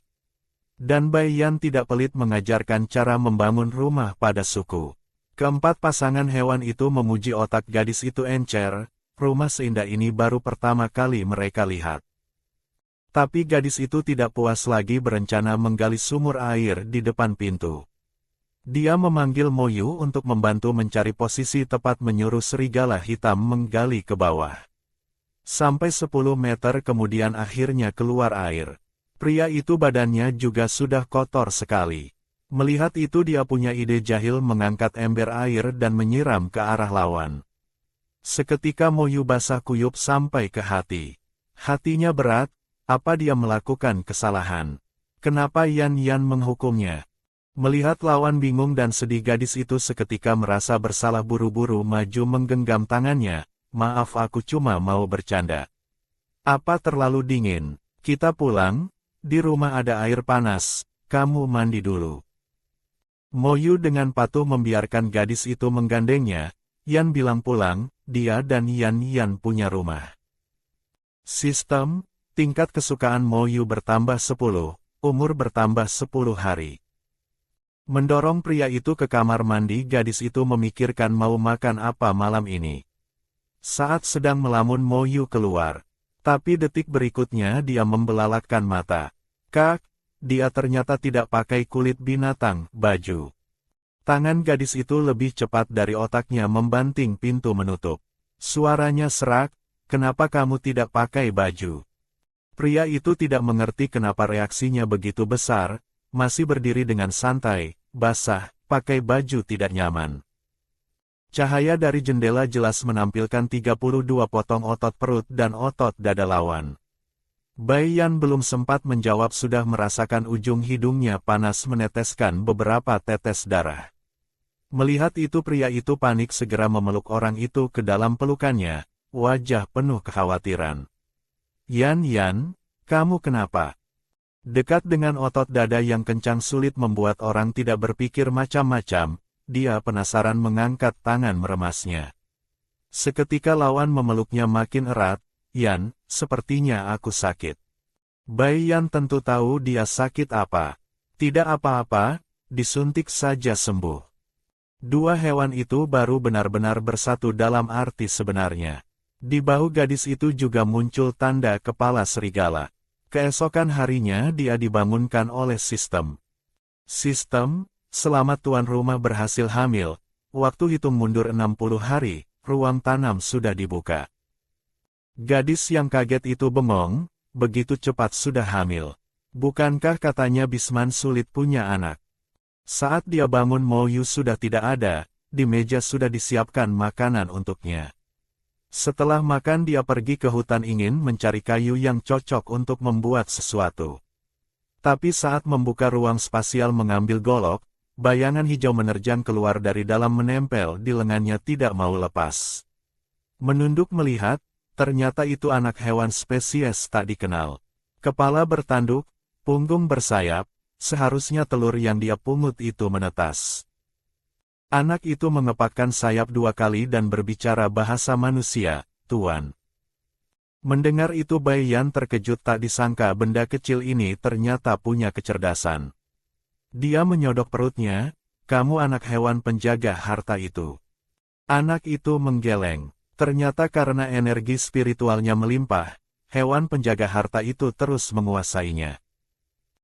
S1: Dan Bai Yan tidak pelit mengajarkan cara membangun rumah pada suku. Keempat pasangan hewan itu memuji otak gadis itu encer, rumah seindah ini baru pertama kali mereka lihat. Tapi gadis itu tidak puas lagi, berencana menggali sumur air di depan pintu. Dia memanggil Moyu untuk membantu mencari posisi tepat, menyuruh serigala hitam menggali ke bawah. Sampai 10 meter kemudian akhirnya keluar air. Pria itu badannya juga sudah kotor sekali. Melihat itu dia punya ide jahil, mengangkat ember air dan menyiram ke arah lawan. Seketika Moyu basah kuyup sampai ke hati. Hatinya berat, apa dia melakukan kesalahan? Kenapa Yan Yan menghukumnya? Melihat lawan bingung dan sedih, gadis itu seketika merasa bersalah, buru-buru maju menggenggam tangannya. Maaf, aku cuma mau bercanda. Apa terlalu dingin? Kita pulang, di rumah ada air panas, kamu mandi dulu. Moyu dengan patuh membiarkan gadis itu menggandengnya. Yan bilang pulang, dia dan Yan Yan punya rumah. Sistem, tingkat kesukaan Moyu bertambah 10, umur bertambah 10 hari. Mendorong pria itu ke kamar mandi, gadis itu memikirkan mau makan apa malam ini. Saat sedang melamun, Moyu keluar. Tapi detik berikutnya dia membelalakkan mata. Kak, dia ternyata tidak pakai kulit binatang, baju. Tangan gadis itu lebih cepat dari otaknya membanting pintu menutup. Suaranya serak, kenapa kamu tidak pakai baju? Pria itu tidak mengerti kenapa reaksinya begitu besar, masih berdiri dengan santai, basah, pakai baju tidak nyaman. Cahaya dari jendela jelas menampilkan 32 potong otot perut dan otot dada lawan. Bai Yan belum sempat menjawab sudah merasakan ujung hidungnya panas meneteskan beberapa tetes darah. Melihat itu pria itu panik, segera memeluk orang itu ke dalam pelukannya, wajah penuh kekhawatiran. Yan Yan, kamu kenapa? Dekat dengan otot dada yang kencang sulit membuat orang tidak berpikir macam-macam. Dia penasaran mengangkat tangan meremasnya. Seketika lawan memeluknya makin erat. Yan, sepertinya aku sakit. Bai Yan tentu tahu dia sakit apa. Tidak apa-apa, disuntik saja sembuh. Dua hewan itu baru benar-benar bersatu dalam arti sebenarnya. Di bahu gadis itu juga muncul tanda kepala serigala. Keesokan harinya dia dibangunkan oleh sistem. Sistem, selamat tuan rumah berhasil hamil. Waktu hitung mundur 60 hari, ruang tanam sudah dibuka. Gadis yang kaget itu bengong, begitu cepat sudah hamil. Bukankah katanya Bisman sulit punya anak? Saat dia bangun Mo Yu sudah tidak ada, di meja sudah disiapkan makanan untuknya. Setelah makan dia pergi ke hutan ingin mencari kayu yang cocok untuk membuat sesuatu. Tapi saat membuka ruang spasial mengambil golok, bayangan hijau menerjang keluar dari dalam menempel di lengannya tidak mau lepas. Menunduk melihat, ternyata itu anak hewan spesies tak dikenal. Kepala bertanduk, punggung bersayap, seharusnya telur yang dia pungut itu menetas. Anak itu mengepakkan sayap 2 kali dan berbicara bahasa manusia, Tuan. Mendengar itu Bai Yan terkejut tak disangka benda kecil ini ternyata punya kecerdasan. Dia menyodok perutnya, kamu anak hewan penjaga harta itu. Anak itu menggeleng, ternyata karena energi spiritualnya melimpah, hewan penjaga harta itu terus menguasainya.